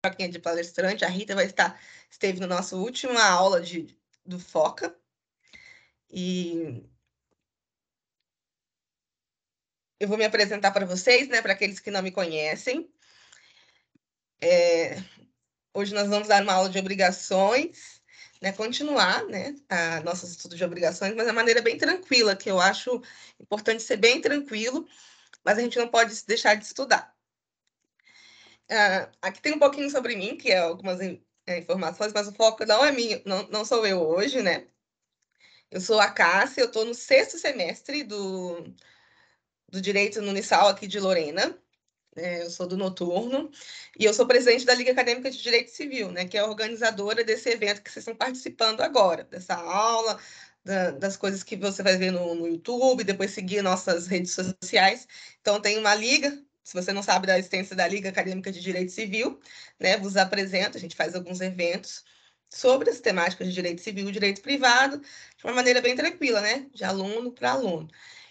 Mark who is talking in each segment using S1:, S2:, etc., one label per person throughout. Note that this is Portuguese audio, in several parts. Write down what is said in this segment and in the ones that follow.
S1: vaquinha de palestrante. A Rita esteve na nossa última aula do FOCA. E eu vou me apresentar para vocês, né, para aqueles que não me conhecem. Hoje nós vamos dar uma aula de obrigações, né, continuar, né, a nosso estudo de obrigações, mas de maneira bem tranquila, que eu acho importante ser bem tranquilo, mas a gente não pode deixar de estudar. Aqui tem um pouquinho sobre mim, que é algumas informações, mas o foco não é minha, não sou eu hoje, né? Eu sou a Cássia, eu estou no 6º semestre do Direito no Unisal aqui de Lorena. Eu sou do noturno, e eu sou presidente da Liga Acadêmica de Direito Civil, né, que é a organizadora desse evento que vocês estão participando agora, dessa aula, das coisas que você vai ver no YouTube, depois seguir nossas redes sociais. Então, tem uma liga, se você não sabe da existência da Liga Acadêmica de Direito Civil, né, vos apresento, a gente faz alguns eventos sobre as temáticas de direito civil e direito privado, de uma maneira bem tranquila, né, de aluno para aluno.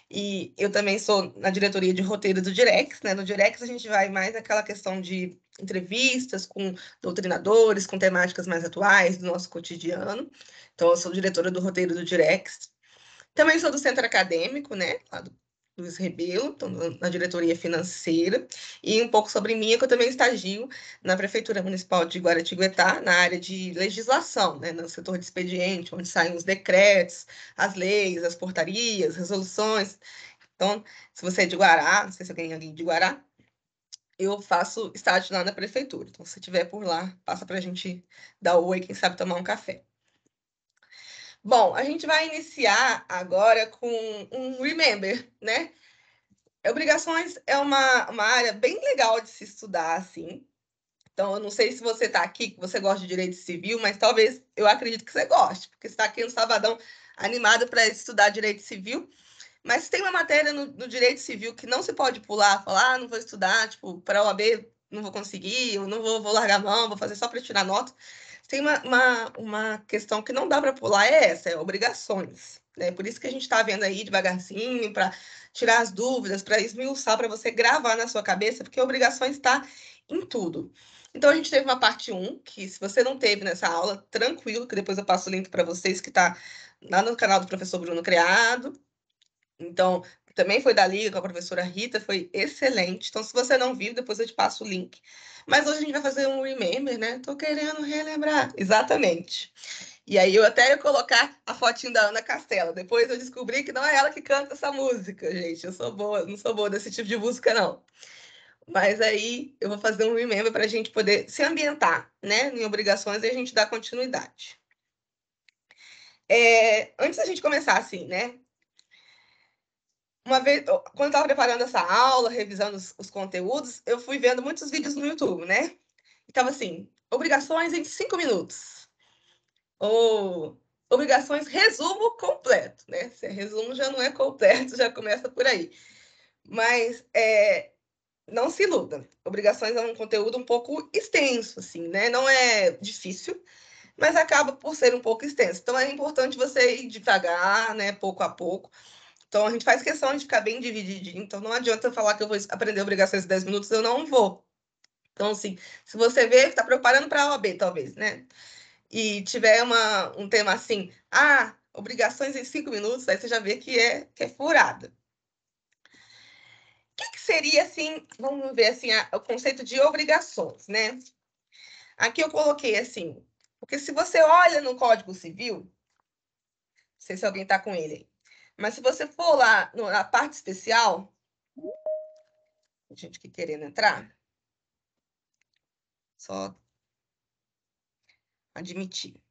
S1: E eu também sou na diretoria de roteiro do Direx, né? No Direx a gente vai mais naquela questão de entrevistas com doutrinadores, com temáticas mais atuais do nosso cotidiano. Então, eu sou diretora do roteiro do Direx. Também sou do centro acadêmico, né? Lá do Luiz Rebelo, estou na diretoria financeira. E um pouco sobre mim, é que eu também estagio na Prefeitura Municipal de Guaratinguetá, na área de legislação, né? No setor de expediente, onde saem os decretos, as leis, as portarias, resoluções. Então, se você é de Guará, não sei se alguém de Guará, eu faço estágio lá na prefeitura. Então, se estiver por lá, passa para a gente dar oi, quem sabe tomar um café. Bom, a gente vai iniciar agora com um Remember, né? Obrigações é uma área bem legal de se estudar, assim. Então, eu não sei se você está aqui, que você gosta de direito civil, mas talvez eu acredito que você goste, porque você está aqui no Sabadão animado para estudar direito civil. Mas tem uma matéria no direito civil que não se pode pular, falar, não vou estudar, tipo, para a OAB não vou conseguir, eu não vou largar a mão, vou fazer só para tirar nota. Tem uma questão que não dá para pular, é essa, é obrigações. Né? Por isso que a gente está vendo aí devagarzinho, para tirar as dúvidas, para esmiuçar, para você gravar na sua cabeça, porque obrigações está em tudo. Então, a gente teve uma parte 1, que se você não teve nessa aula, tranquilo, que depois eu passo o link para vocês, que está lá no canal do professor Bruno Criado. Então, também foi da Liga com a professora Rita, foi excelente. Então, se você não viu, depois eu te passo o link. Mas hoje a gente vai fazer um remember, né? Tô querendo relembrar. Exatamente. E aí eu até ia colocar a fotinho da Ana Castela. Depois eu descobri que não é ela que canta essa música, gente. Eu sou boa, não sou boa desse tipo de música, não. Mas aí eu vou fazer um remember para a gente poder se ambientar, né? Em obrigações e a gente dar continuidade. Antes da gente começar assim, né? Uma vez, quando eu estava preparando essa aula, revisando os conteúdos, eu fui vendo muitos vídeos no YouTube, né? E tava assim, obrigações em 5 minutos. Ou obrigações resumo completo, né? Se é resumo, já não é completo, já começa por aí. Mas não se iluda. Obrigações é um conteúdo um pouco extenso, assim, né? Não é difícil, mas acaba por ser um pouco extenso. Então, é importante você ir devagar, né? Pouco a pouco. Então, a gente faz questão de ficar bem divididinho. Então, não adianta eu falar que eu vou aprender obrigações em 10 minutos, eu não vou. Então, assim, se você vê que está preparando para a OAB, talvez, né? E tiver um tema assim, obrigações em 5 minutos, aí você já vê que é furada. O que seria, assim, vamos ver, assim, o conceito de obrigações, né? Aqui eu coloquei, assim, porque se você olha no Código Civil, não sei se alguém está com ele aí, mas se você for lá na parte especial, gente que querendo entrar, só admitir.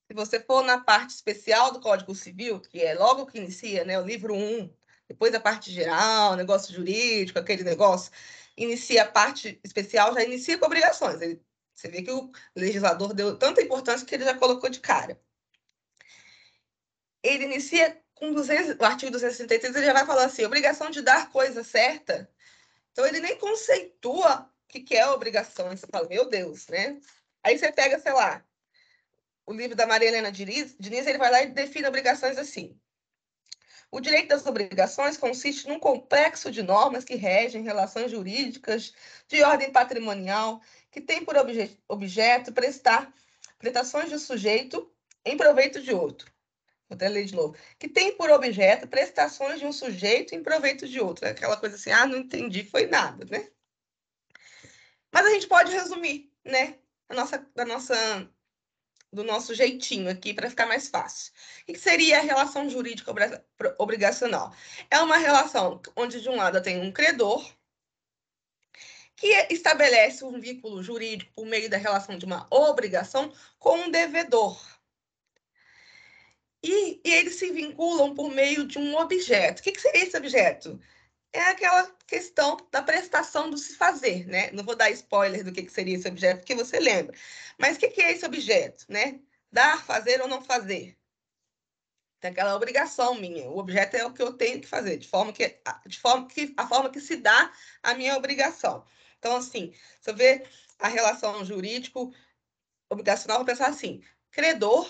S1: Se você for na parte especial do Código Civil, que é logo que inicia, né, o livro 1, depois a parte geral, negócio jurídico, aquele negócio, inicia a parte especial, já inicia com obrigações. Você vê que o legislador deu tanta importância que ele já colocou de cara. Ele inicia com o artigo 263, ele já vai falar assim, obrigação de dar coisa certa. Então, ele nem conceitua o que é obrigação. Você fala, meu Deus, né? Aí você pega, sei lá, o livro da Maria Helena Diniz, ele vai lá e define obrigações assim. O direito das obrigações consiste num complexo de normas que regem relações jurídicas de ordem patrimonial, que tem por objeto prestar prestações de um sujeito em proveito de outro. Vou até ler de novo. Que tem por objeto prestações de um sujeito em proveito de outro. É aquela coisa assim, não entendi, foi nada, né? Mas a gente pode resumir, né? Do nosso jeitinho aqui para ficar mais fácil. O que seria a relação jurídica obrigacional? É uma relação onde, de um lado, eu tenho um credor, que estabelece um vínculo jurídico por meio da relação de uma obrigação com um devedor. E eles se vinculam por meio de um objeto. O que seria esse objeto? É aquela questão da prestação do se fazer, né? Não vou dar spoiler do que seria esse objeto, porque você lembra. Mas o que é esse objeto, né? Dar, fazer ou não fazer. Tem aquela obrigação minha. O objeto é o que eu tenho que fazer, de forma que a forma que se dá a minha obrigação. Então, assim, se eu ver a relação jurídico obrigacional, vou pensar assim: credor,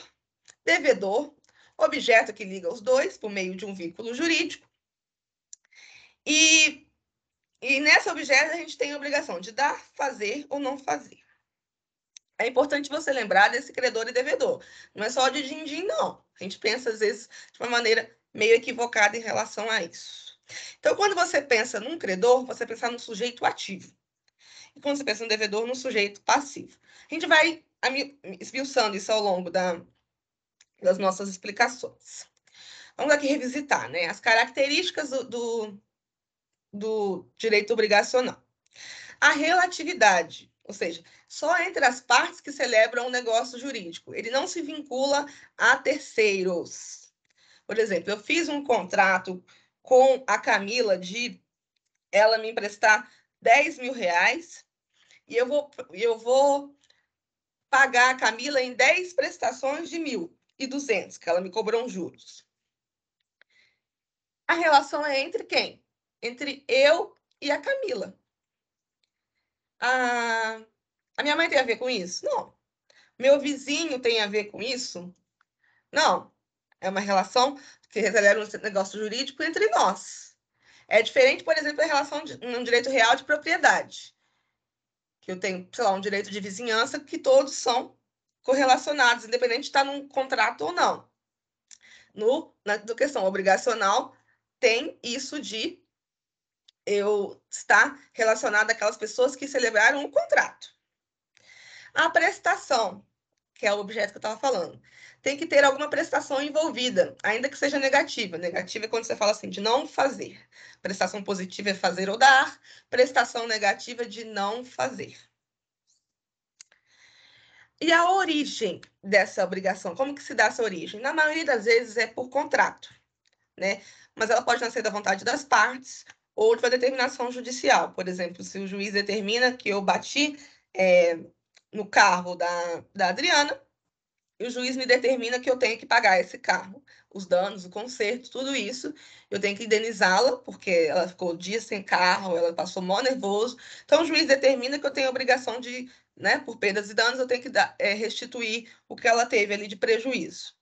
S1: devedor, objeto que liga os dois por meio de um vínculo jurídico. E nesse objeto a gente tem a obrigação de dar, fazer ou não fazer. É importante você lembrar desse credor e devedor. Não é só de din-din, não. A gente pensa, às vezes, de uma maneira meio equivocada em relação a isso. Então, quando você pensa num credor, você pensa num sujeito ativo. E quando você pensa no devedor, num sujeito passivo. A gente vai esmiuçando isso ao longo das nossas explicações. Vamos aqui revisitar, né? As características do direito obrigacional. A relatividade, ou seja, só entre as partes que celebram um negócio jurídico. Ele não se vincula a terceiros. Por exemplo, eu fiz um contrato com a Camila de ela me emprestar 10 mil reais e eu vou pagar a Camila em 10 prestações de 1.200, que ela me cobrou juros. A relação é entre quem? Entre eu e a Camila. A minha mãe tem a ver com isso? Não. Meu vizinho tem a ver com isso? Não. É uma relação que celebra um negócio jurídico entre nós. É diferente, por exemplo, da relação de um direito real de propriedade. Que eu tenho, sei lá, um direito de vizinhança que todos são correlacionados, independente de estar num contrato ou não. Na questão obrigacional, tem isso de eu estar relacionado àquelas pessoas que celebraram o contrato. A prestação, que é o objeto que eu estava falando, tem que ter alguma prestação envolvida, ainda que seja negativa. Negativa é quando você fala assim, de não fazer. Prestação positiva é fazer ou dar, prestação negativa de não fazer. E a origem dessa obrigação, como que se dá essa origem? Na maioria das vezes é por contrato, né? Mas ela pode nascer da vontade das partes ou de uma determinação judicial. Por exemplo, se o juiz determina que eu bati no carro da Adriana, e o juiz me determina que eu tenho que pagar esse carro, os danos, o conserto, tudo isso, eu tenho que indenizá-la, porque ela ficou dias sem carro, ela passou mó nervoso. Então, o juiz determina que eu tenho a obrigação de, né, por perdas e danos, eu tenho que restituir o que ela teve ali de prejuízo.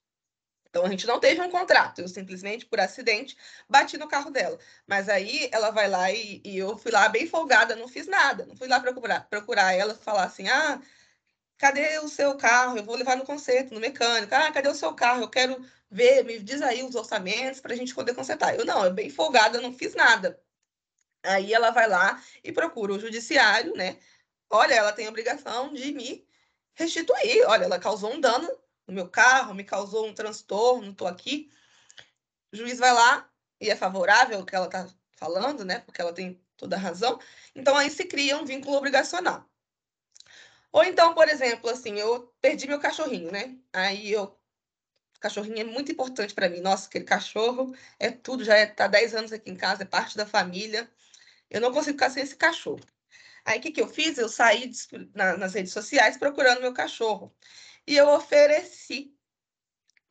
S1: Então, a gente não teve um contrato, eu simplesmente, por acidente, bati no carro dela. Mas aí ela vai lá e eu fui lá bem folgada, não fiz nada, não fui lá procurar ela, falar assim, cadê o seu carro? Eu vou levar no conserto, no mecânico. Cadê o seu carro? Eu quero ver, me diz aí os orçamentos para a gente poder consertar. Eu bem folgada, não fiz nada. Aí ela vai lá e procura o judiciário, né? Olha, ela tem a obrigação de me restituir. Olha, ela causou um dano no meu carro, me causou um transtorno, estou aqui. O juiz vai lá e é favorável ao que ela está falando, né? Porque ela tem toda a razão. Então aí se cria um vínculo obrigacional. Ou então, por exemplo, assim, eu perdi meu cachorrinho, né? Cachorrinho é muito importante para mim. Nossa, aquele cachorro é tudo, já tá 10 anos aqui em casa, é parte da família. Eu não consigo ficar sem esse cachorro. Aí, o que eu fiz? Eu saí nas redes sociais procurando meu cachorro. E eu ofereci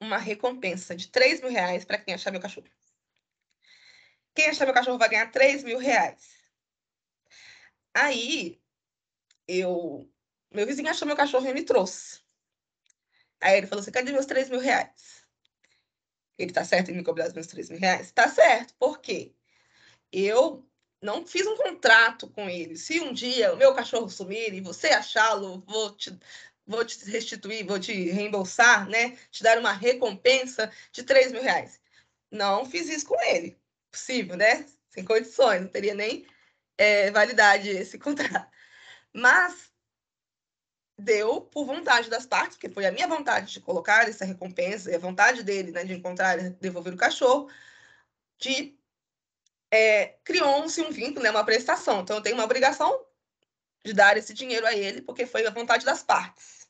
S1: uma recompensa de 3 mil reais para quem achar meu cachorro. Quem achar meu cachorro vai ganhar 3 mil reais. Aí, meu vizinho achou meu cachorro e me trouxe. Aí ele falou assim, cadê meus 3 mil reais? Ele está certo em me cobrar os meus 3 mil reais? Está certo. Por quê? Eu não fiz um contrato com ele. Se um dia o meu cachorro sumir e você achá-lo, vou te restituir, vou te reembolsar, né? Te dar uma recompensa de 3 mil reais. Não fiz isso com ele. Possível, né? Sem condições, não teria nem validade esse contrato. Mas deu por vontade das partes, porque foi a minha vontade de colocar essa recompensa e a vontade dele, né, de encontrar e devolver o cachorro, criou-se um vínculo, né, uma prestação. Então, eu tenho uma obrigação de dar esse dinheiro a ele, porque foi a vontade das partes.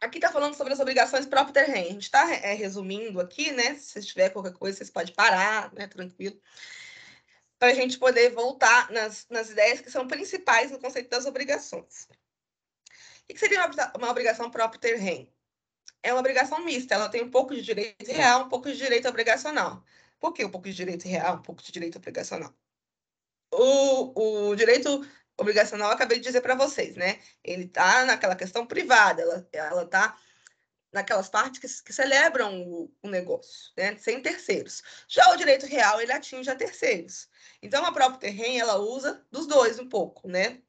S1: Aqui está falando sobre as obrigações próprio terreno. A gente está resumindo aqui, né? Se tiver qualquer coisa, vocês podem parar, né? Tranquilo. Para a gente poder voltar nas ideias que são principais no conceito das obrigações. O que seria uma obrigação próprio terreno? É uma obrigação mista, ela tem um pouco de direito real, um pouco de direito obrigacional. Por que um pouco de direito real, um pouco de direito obrigacional? O direito obrigacional, eu acabei de dizer para vocês, né? Ele está naquela questão privada, ela está naquelas partes que celebram o negócio, né? Sem terceiros. Já o direito real, ele atinge a terceiros. Então, a própria terreno, ela usa dos dois um pouco, né?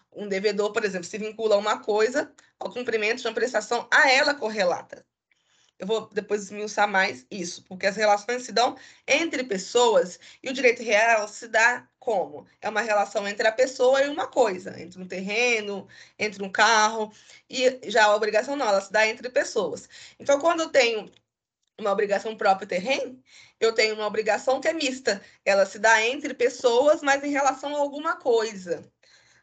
S1: Um devedor, por exemplo, se vincula a uma coisa ao cumprimento de uma prestação a ela correlata. Eu vou depois esmiuçar mais isso, porque as relações se dão entre pessoas e o direito real se dá como? É uma relação entre a pessoa e uma coisa, entre um terreno, entre um carro, e já a obrigação não, ela se dá entre pessoas. Então, quando eu tenho uma obrigação próprio terreno, eu tenho uma obrigação que é mista, ela se dá entre pessoas, mas em relação a alguma coisa.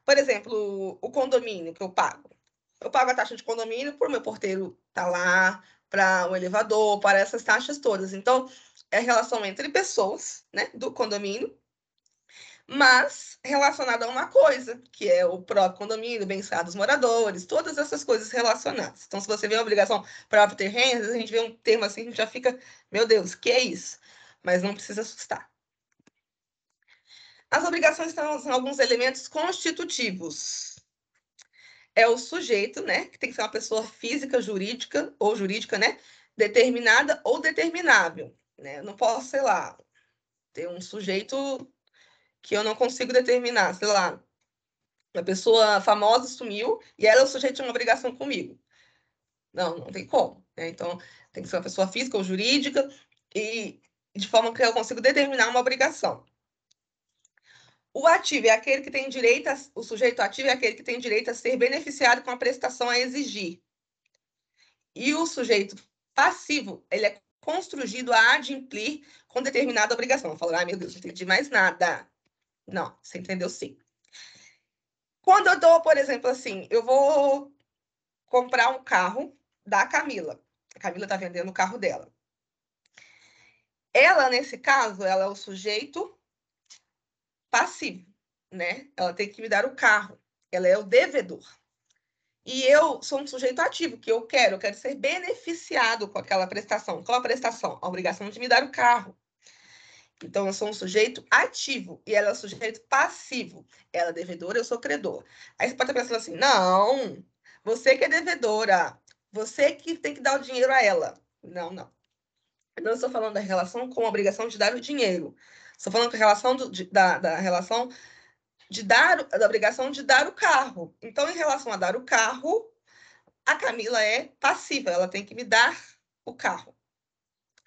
S1: Por exemplo, o condomínio que eu pago. Eu pago a taxa de condomínio por meu porteiro estar lá, para o elevador, para essas taxas todas. Então, é relação entre pessoas, né, do condomínio, mas relacionada a uma coisa, que é o próprio condomínio, o bem-estar dos moradores, todas essas coisas relacionadas. Então, se você vê uma obrigação próprio terreno, a gente vê um termo assim, a gente já fica, meu Deus, que é isso? Mas não precisa assustar. As obrigações são alguns elementos constitutivos. É o sujeito, né, que tem que ser uma pessoa física, jurídica, ou jurídica, né, determinada ou determinável, né? Eu não posso, sei lá, ter um sujeito que eu não consigo determinar, sei lá, uma pessoa famosa sumiu e ela é o sujeito de uma obrigação comigo. Não tem como, né? Então, tem que ser uma pessoa física ou jurídica e de forma que eu consigo determinar uma obrigação. O ativo é aquele que tem direito o sujeito ativo é aquele que tem direito a ser beneficiado com a prestação a exigir. E o sujeito passivo, ele é construído a adimplir com determinada obrigação. Falando, ai meu Deus, não entendi mais nada. Não, você entendeu sim. Quando eu dou, por exemplo, assim, eu vou comprar um carro da Camila. A Camila está vendendo o carro dela. Ela, nesse caso, ela é o sujeito passivo, né? Ela tem que me dar o carro. Ela é o devedor. E eu sou um sujeito ativo, que eu quero ser beneficiado com aquela prestação. Qual a prestação? A obrigação de me dar o carro. Então, eu sou um sujeito ativo e ela é um sujeito passivo. Ela é devedora, eu sou credor. Aí você pode estar pensando assim, não, você que é devedora, você que tem que dar o dinheiro a ela. Não. Eu não estou falando da relação com a obrigação de dar o dinheiro. Estou falando da relação da relação de dar, da obrigação de dar o carro. Então, em relação a dar o carro, a Camila é passiva, ela tem que me dar o carro.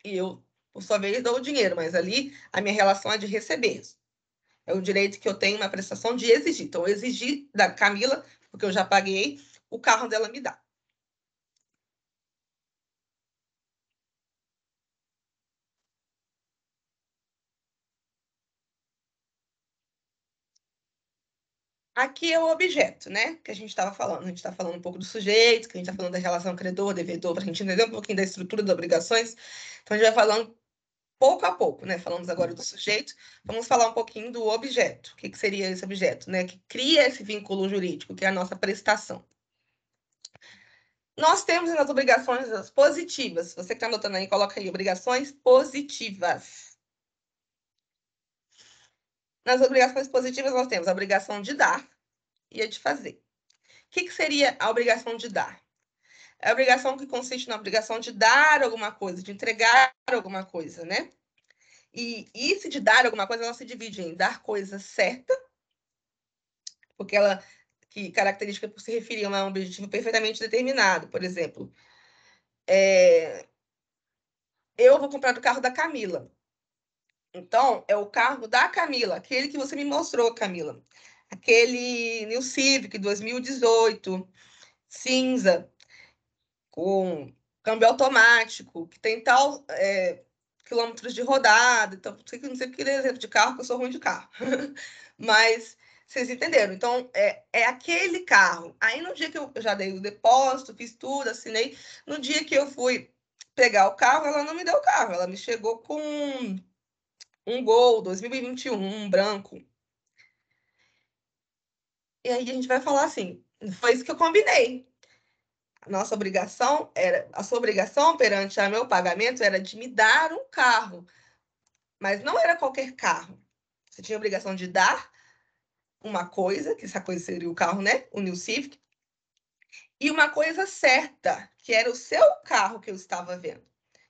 S1: E eu, por sua vez, dou o dinheiro, mas ali a minha relação é de receber. É o direito que eu tenho na prestação de exigir. Então, eu exigi da Camila, porque eu já paguei, o carro dela me dá. Aqui é o objeto, né? Que a gente estava falando. A gente está falando um pouco do sujeito, que a gente está falando da relação credor-devedor, para a gente entender um pouquinho da estrutura das obrigações. Então, a gente vai falando pouco a pouco, né? Falamos agora do sujeito, vamos falar um pouquinho do objeto. O que seria esse objeto, né? Que cria esse vínculo jurídico, que é a nossa prestação. Nós temos as obrigações positivas. Você que está anotando aí, coloca aí, obrigações positivas. Nas obrigações positivas, nós temos a obrigação de dar e a de fazer. O que seria a obrigação de dar? é a obrigação que consiste na obrigação de dar alguma coisa, de entregar alguma coisa, né? E esse de dar alguma coisa, ela se divide em dar coisa certa, porque ela, que característica se referia a um objetivo perfeitamente determinado. Por exemplo, eu vou comprar o carro da Camila. Então, é o carro da Camila, aquele que você me mostrou, Camila. Aquele New Civic 2018, cinza, com câmbio automático, que tem tal quilômetros de rodada. Então, não sei que exemplo de carro, porque eu sou ruim de carro. Mas vocês entenderam. Então, é aquele carro. Aí, no dia que eu já dei o depósito, fiz tudo, assinei. No dia que eu fui pegar o carro, ela não me deu o carro. Ela me chegou com um Gol 2021, um branco. E aí a gente vai falar assim, foi isso que eu combinei. Nossa obrigação era, a sua obrigação perante a meu pagamento era de me dar um carro, mas não era qualquer carro. Você tinha a obrigação de dar uma coisa, que essa coisa seria o carro, né? O New Civic, e uma coisa certa, que era o seu carro que eu estava vendo.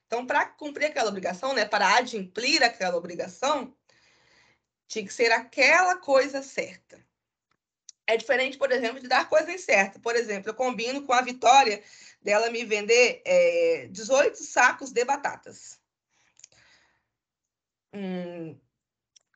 S1: Então, para cumprir aquela obrigação, né, para adimplir aquela obrigação, tinha que ser aquela coisa certa. É diferente, por exemplo, de dar coisa incerta. Por exemplo, eu combino com a Vitória dela me vender 18 sacos de batatas.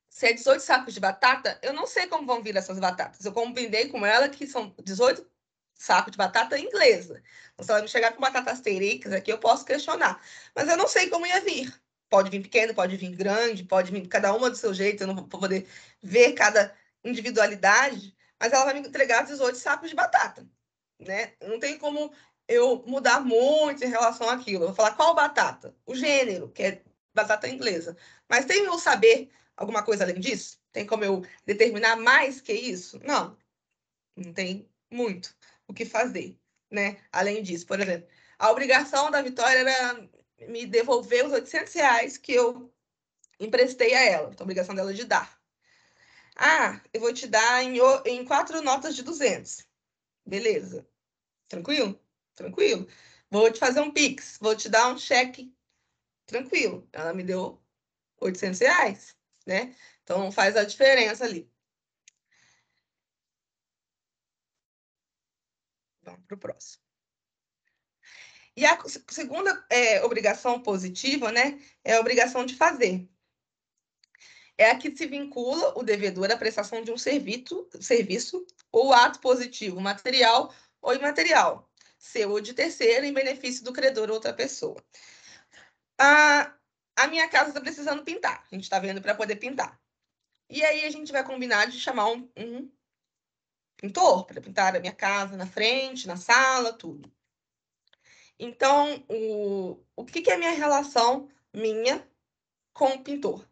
S1: Se é 18 sacos de batata, eu não sei como vão vir essas batatas. Eu combinei com ela que são 18 sacos de batata inglesa. Então, se ela me chegar com batatas teiricas aqui, eu posso questionar. Mas eu não sei como ia vir. Pode vir pequeno, pode vir grande, pode vir cada uma do seu jeito. Eu não vou poder ver cada individualidade. Mas ela vai me entregar 18 sacos de batata, né? Não tem como eu mudar muito em relação àquilo. Eu vou falar qual batata? O gênero, que é batata inglesa. Mas tem o saber alguma coisa além disso? Tem como eu determinar mais que isso? Não, não tem muito o que fazer, né? Além disso, por exemplo, a obrigação da Vitória era me devolver os R$ 800 que eu emprestei a ela. Então, a obrigação dela de dar. Ah, eu vou te dar em 4 notas de 200. Beleza. Tranquilo? Tranquilo. Vou te fazer um Pix. Vou te dar um cheque. Tranquilo. Ela me deu R$ 800, né? Então, faz a diferença ali. Vamos para o próximo. E a segunda obrigação positiva, né, é a obrigação de fazer. É a que se vincula o devedor à prestação de um serviço ou ato positivo, material ou imaterial, seu ou de terceiro, em benefício do credor ou outra pessoa. A minha casa está precisando pintar. A gente está vendo para poder pintar. E aí a gente vai combinar de chamar um pintor para pintar a minha casa na frente, na sala, tudo. Então, o que é a minha relação minha com o pintor?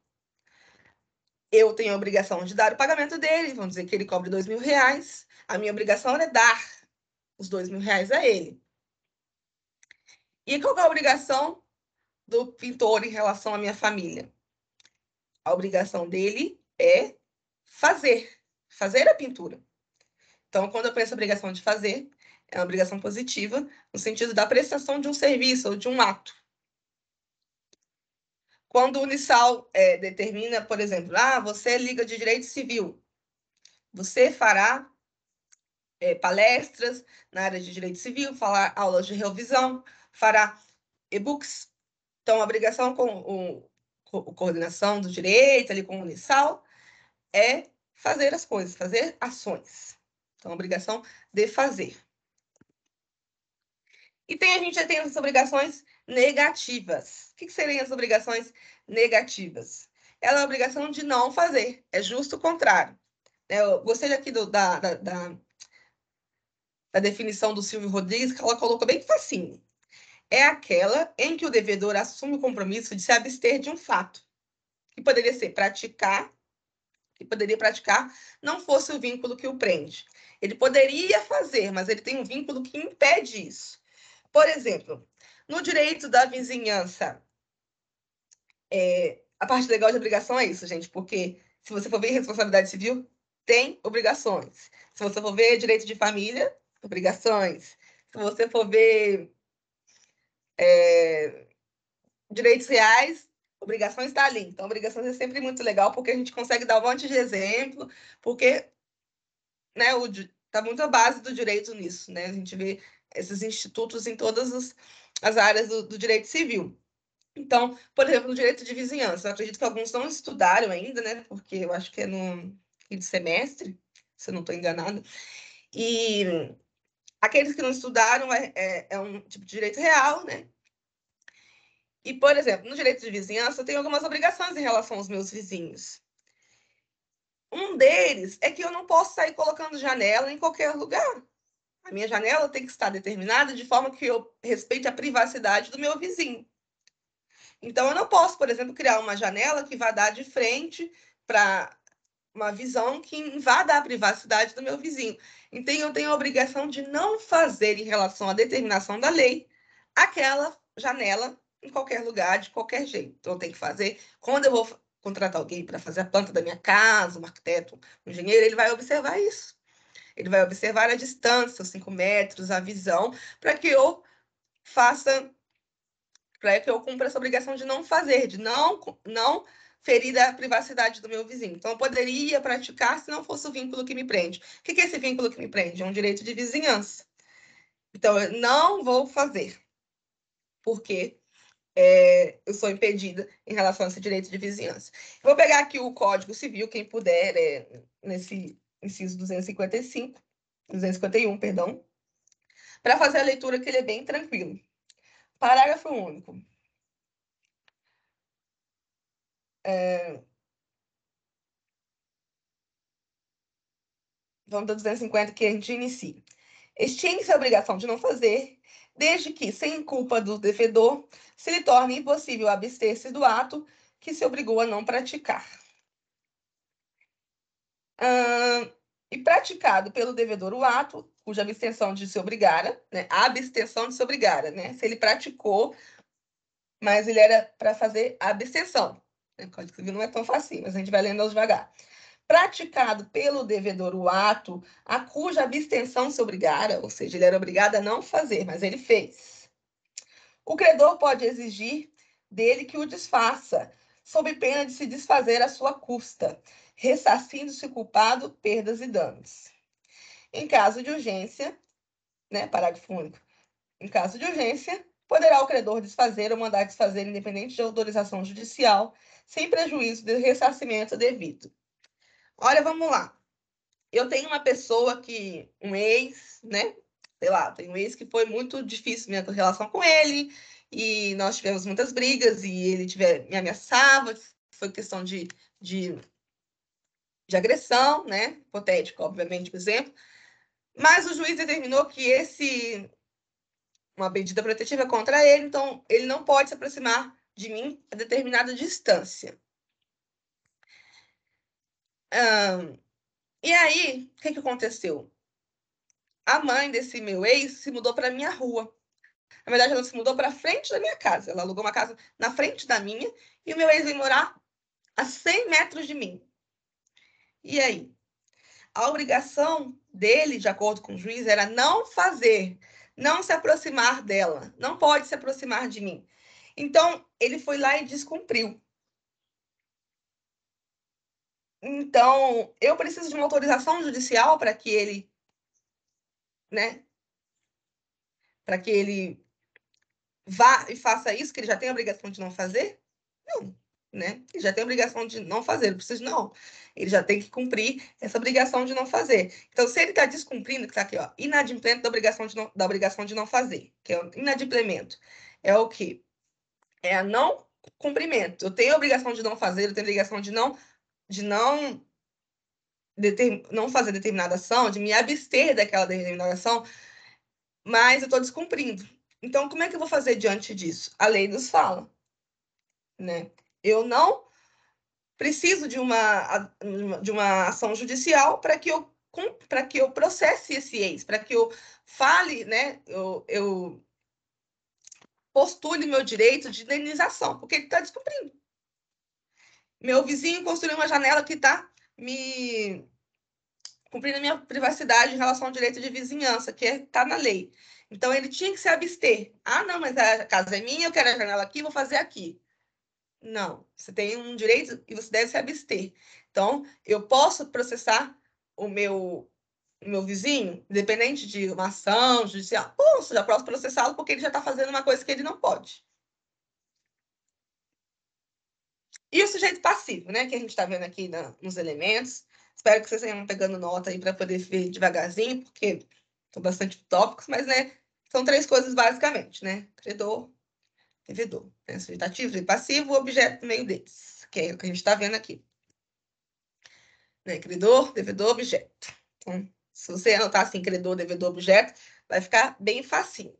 S1: Eu tenho a obrigação de dar o pagamento dele, vamos dizer que ele cobre R$ 2.000. A minha obrigação é dar os R$ 2.000 a ele. E qual é a obrigação do pintor em relação à minha família? A obrigação dele é fazer a pintura. Então, quando eu penso a obrigação de fazer, é uma obrigação positiva, no sentido da prestação de um serviço ou de um ato. Quando o Unisal determina, por exemplo, você é Liga de Direito Civil, você fará palestras na área de Direito Civil, fará aulas de revisão, fará e-books. Então, a obrigação com a coordenação do direito, ali com o Unisal, é fazer as coisas, fazer ações. Então, a obrigação de fazer. E a gente já tem as obrigações negativas. O que seriam as obrigações negativas? Ela é a obrigação de não fazer, é justo o contrário. Eu gostei aqui da definição do Silvio Rodrigues, que ela colocou bem facinho. É aquela em que o devedor assume o compromisso de se abster de um fato, que poderia praticar, não fosse o vínculo que o prende. Ele poderia fazer, mas ele tem um vínculo que impede isso. Por exemplo, no direito da vizinhança, a parte legal de obrigação é isso, gente, porque se você for ver responsabilidade civil, tem obrigações. Se você for ver direito de família, obrigações. Se você for ver direitos reais, obrigações está ali. Então, obrigações é sempre muito legal, porque a gente consegue dar um monte de exemplo, porque, né, tá muito a base do direito nisso, né? A gente vê esses institutos em todas as áreas do direito civil. Então, por exemplo, no direito de vizinhança, eu acredito que alguns não estudaram ainda, né? Porque eu acho que é no quinto semestre, se eu não estou enganada. E aqueles que não estudaram é um tipo de direito real, né? E, por exemplo, no direito de vizinhança, eu tenho algumas obrigações em relação aos meus vizinhos. Um deles é que eu não posso sair colocando janela em qualquer lugar. A minha janela tem que estar determinada de forma que eu respeite a privacidade do meu vizinho. Então, eu não posso, por exemplo, criar uma janela que vá dar de frente para uma visão que invada a privacidade do meu vizinho. Então, eu tenho a obrigação de não fazer, em relação à determinação da lei, aquela janela em qualquer lugar, de qualquer jeito. Então, eu tenho que fazer. Quando eu vou contratar alguém para fazer a planta da minha casa, um arquiteto, um engenheiro, ele vai observar isso. Ele vai observar a distância, os 5 metros, a visão, para que eu faça, para que eu cumpra essa obrigação de não fazer, de não ferir a privacidade do meu vizinho. Então, eu poderia praticar se não fosse o vínculo que me prende. O que é esse vínculo que me prende? É um direito de vizinhança. Então, eu não vou fazer, porque eu sou impedida em relação a esse direito de vizinhança. Vou pegar aqui o Código Civil, quem puder, nesse inciso 255, 251, perdão, para fazer a leitura, que ele é bem tranquilo. Parágrafo único. Vamos do 250 que a gente inicia. Extingue-se a obrigação de não fazer, desde que, sem culpa do devedor, se lhe torne impossível abster-se do ato que se obrigou a não praticar. E praticado pelo devedor o ato, cuja abstenção de se obrigara, né? A abstenção de se obrigara, né? Se ele praticou, mas ele era para fazer a abstenção. O Código Civil não é tão fácil, mas a gente vai lendo aos devagar. Praticado pelo devedor o ato a cuja abstenção se obrigara, ou seja, ele era obrigado a não fazer, mas ele fez. O credor pode exigir dele que o desfaça, sob pena de se desfazer à sua custa, ressarcindo-se o culpado perdas e danos. Em caso de urgência, né, parágrafo único, em caso de urgência, poderá o credor desfazer ou mandar desfazer independente de autorização judicial, sem prejuízo do ressarcimento devido. Olha, vamos lá. Eu tenho uma pessoa que, um ex, né? Sei lá, tem um ex que foi muito difícil minha relação com ele, e nós tivemos muitas brigas, e ele me ameaçava, foi questão de agressão, né? Hipotético, obviamente, por exemplo. Mas o juiz determinou que uma medida protetiva contra ele, então ele não pode se aproximar de mim a determinada distância. E aí, o que aconteceu? A mãe desse meu ex se mudou para minha rua. Na verdade, ela se mudou para frente da minha casa. Ela alugou uma casa na frente da minha e o meu ex veio morar a 100 metros de mim. E aí? A obrigação dele, de acordo com o juiz, era não fazer, não se aproximar dela. Não pode se aproximar de mim. Então, ele foi lá e descumpriu. Então, eu preciso de uma autorização judicial para que ele, né, para que ele vá e faça isso, que ele já tem a obrigação de não fazer? Não, né? Ele já tem a obrigação de não fazer, não precisa não. Ele já tem que cumprir essa obrigação de não fazer. Então, se ele está descumprindo, que está aqui, ó, inadimplemento da obrigação de não fazer, que é o inadimplemento, é o quê? É a não cumprimento. Eu tenho a obrigação de não fazer, eu tenho a obrigação de não fazer determinada ação, de me abster daquela determinada ação, mas eu estou descumprindo. Então, como é que eu vou fazer diante disso? A lei nos fala, né? Eu não preciso de uma ação judicial para que eu processe esse ex, para que eu fale, né? Eu postule meu direito de indenização, porque ele está descumprindo. Meu vizinho construiu uma janela que está me cumprindo a minha privacidade em relação ao direito de vizinhança, que está na lei. Então, ele tinha que se abster. Ah, não, mas a casa é minha, eu quero a janela aqui, vou fazer aqui. Não, você tem um direito e você deve se abster. Então, eu posso processar o meu vizinho, independente de uma ação judicial. Posso, já posso processá-lo porque ele já está fazendo uma coisa que ele não pode. E o sujeito passivo, né, que a gente está vendo aqui nos elementos. Espero que vocês tenham pegando nota aí para poder ver devagarzinho, porque são bastante tópicos, mas, né, são 3 coisas basicamente, né? Credor, devedor, né? Sujeito ativo, sujeito passivo, o objeto no meio deles, que é o que a gente está vendo aqui. Né? Credor, devedor, objeto. Então, se você anotar assim, credor, devedor, objeto, vai ficar bem facinho.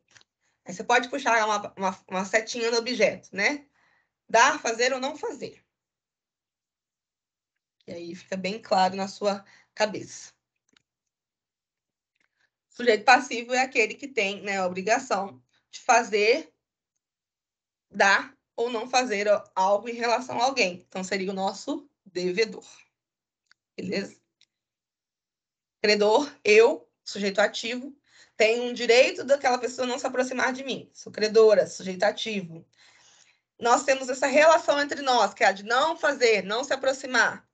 S1: Aí você pode puxar uma setinha no objeto, né? Dar, fazer ou não fazer. E aí fica bem claro na sua cabeça. Sujeito passivo é aquele que tem, né, a obrigação de fazer, dar ou não fazer algo em relação a alguém. Então, seria o nosso devedor. Beleza? Credor, eu, sujeito ativo, tenho um direito daquela pessoa não se aproximar de mim. Sou credora, sujeito ativo. Nós temos essa relação entre nós, que é a de não fazer, não se aproximar.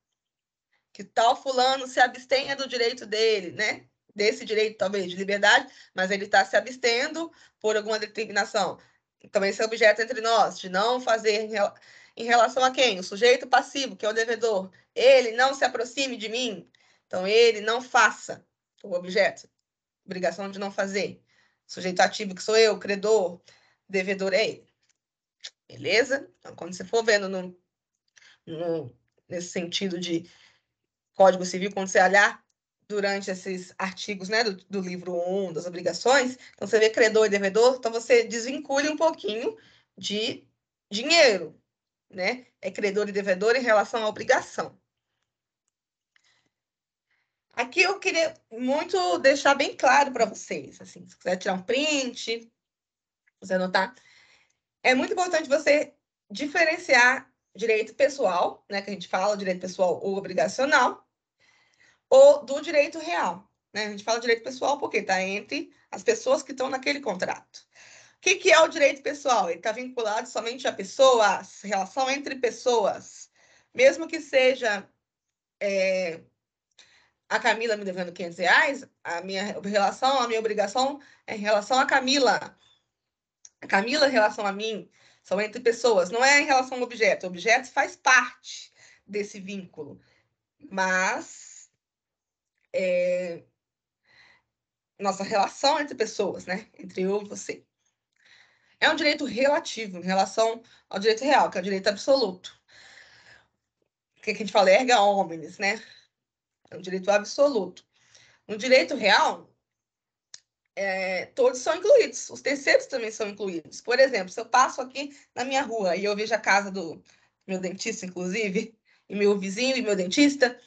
S1: Que tal fulano se abstenha do direito dele, né? Desse direito, talvez, de liberdade, mas ele está se abstendo por alguma determinação. Então, esse é o objeto entre nós, de não fazer em relação a quem? O sujeito passivo, que é o devedor. Ele não se aproxime de mim. Então, ele não faça o objeto. Obrigação de não fazer. Sujeito ativo, que sou eu, credor, devedor é ele. Beleza? Então, quando você for vendo nesse sentido de Código Civil, quando você olhar durante esses artigos, né, do livro 1, das obrigações, então você vê credor e devedor, então você desvincule um pouquinho de dinheiro, né? É credor e devedor em relação à obrigação. Aqui eu queria muito deixar bem claro para vocês, assim, se quiser tirar um print, você anotar, é muito importante você diferenciar direito pessoal, né, que a gente fala, direito pessoal ou obrigacional, ou do direito real. Né? A gente fala direito pessoal porque está entre as pessoas que estão naquele contrato. O que é o direito pessoal? Ele está vinculado somente a pessoas, relação entre pessoas. Mesmo que seja a Camila me devendo R$ 500, a minha relação, a minha obrigação é em relação a Camila. A Camila em relação a mim são entre pessoas, não é em relação ao objeto. O objeto faz parte desse vínculo. Mas nossa relação entre pessoas, né? Entre eu e você. É um direito relativo em relação ao direito real, que é o direito absoluto. O que a gente fala erga omnes, né? É um direito absoluto. No direito real, todos são incluídos. Os terceiros também são incluídos. Por exemplo, se eu passo aqui na minha rua e eu vejo a casa do meu dentista, inclusive, e meu vizinho e meu dentista,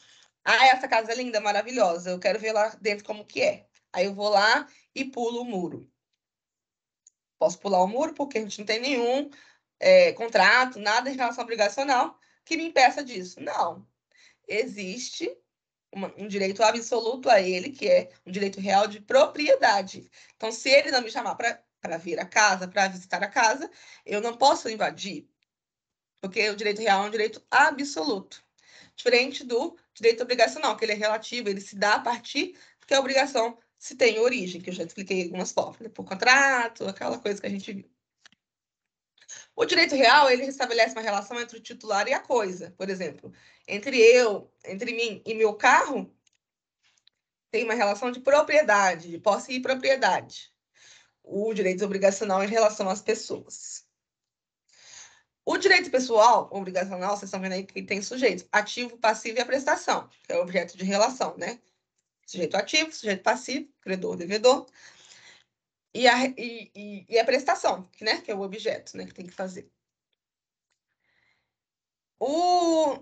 S1: essa casa é linda, maravilhosa, eu quero ver lá dentro como que é. Aí eu vou lá e pulo o muro. Posso pular o muro porque a gente não tem nenhum contrato, nada em relação obrigacional que me impeça disso. Não. Existe um direito absoluto a ele, que é um direito real de propriedade. Então, se ele não me chamar para vir a casa, para visitar a casa, eu não posso invadir, porque o direito real é um direito absoluto. Diferente do direito obrigacional, que ele é relativo, ele se dá a partir que a obrigação se tem origem, que eu já expliquei algumas formas, né? Por contrato, aquela coisa que a gente viu. O direito real, ele estabelece uma relação entre o titular e a coisa. Por exemplo, entre mim e meu carro, tem uma relação de propriedade, de posse e propriedade. O direito obrigacional em relação às pessoas. O direito pessoal, obrigacional, vocês estão vendo aí que tem sujeito ativo, passivo e a prestação, que é o objeto de relação, né? Sujeito ativo, sujeito passivo, credor, devedor. E a prestação, né? Que é o objeto, né? Que tem que fazer. O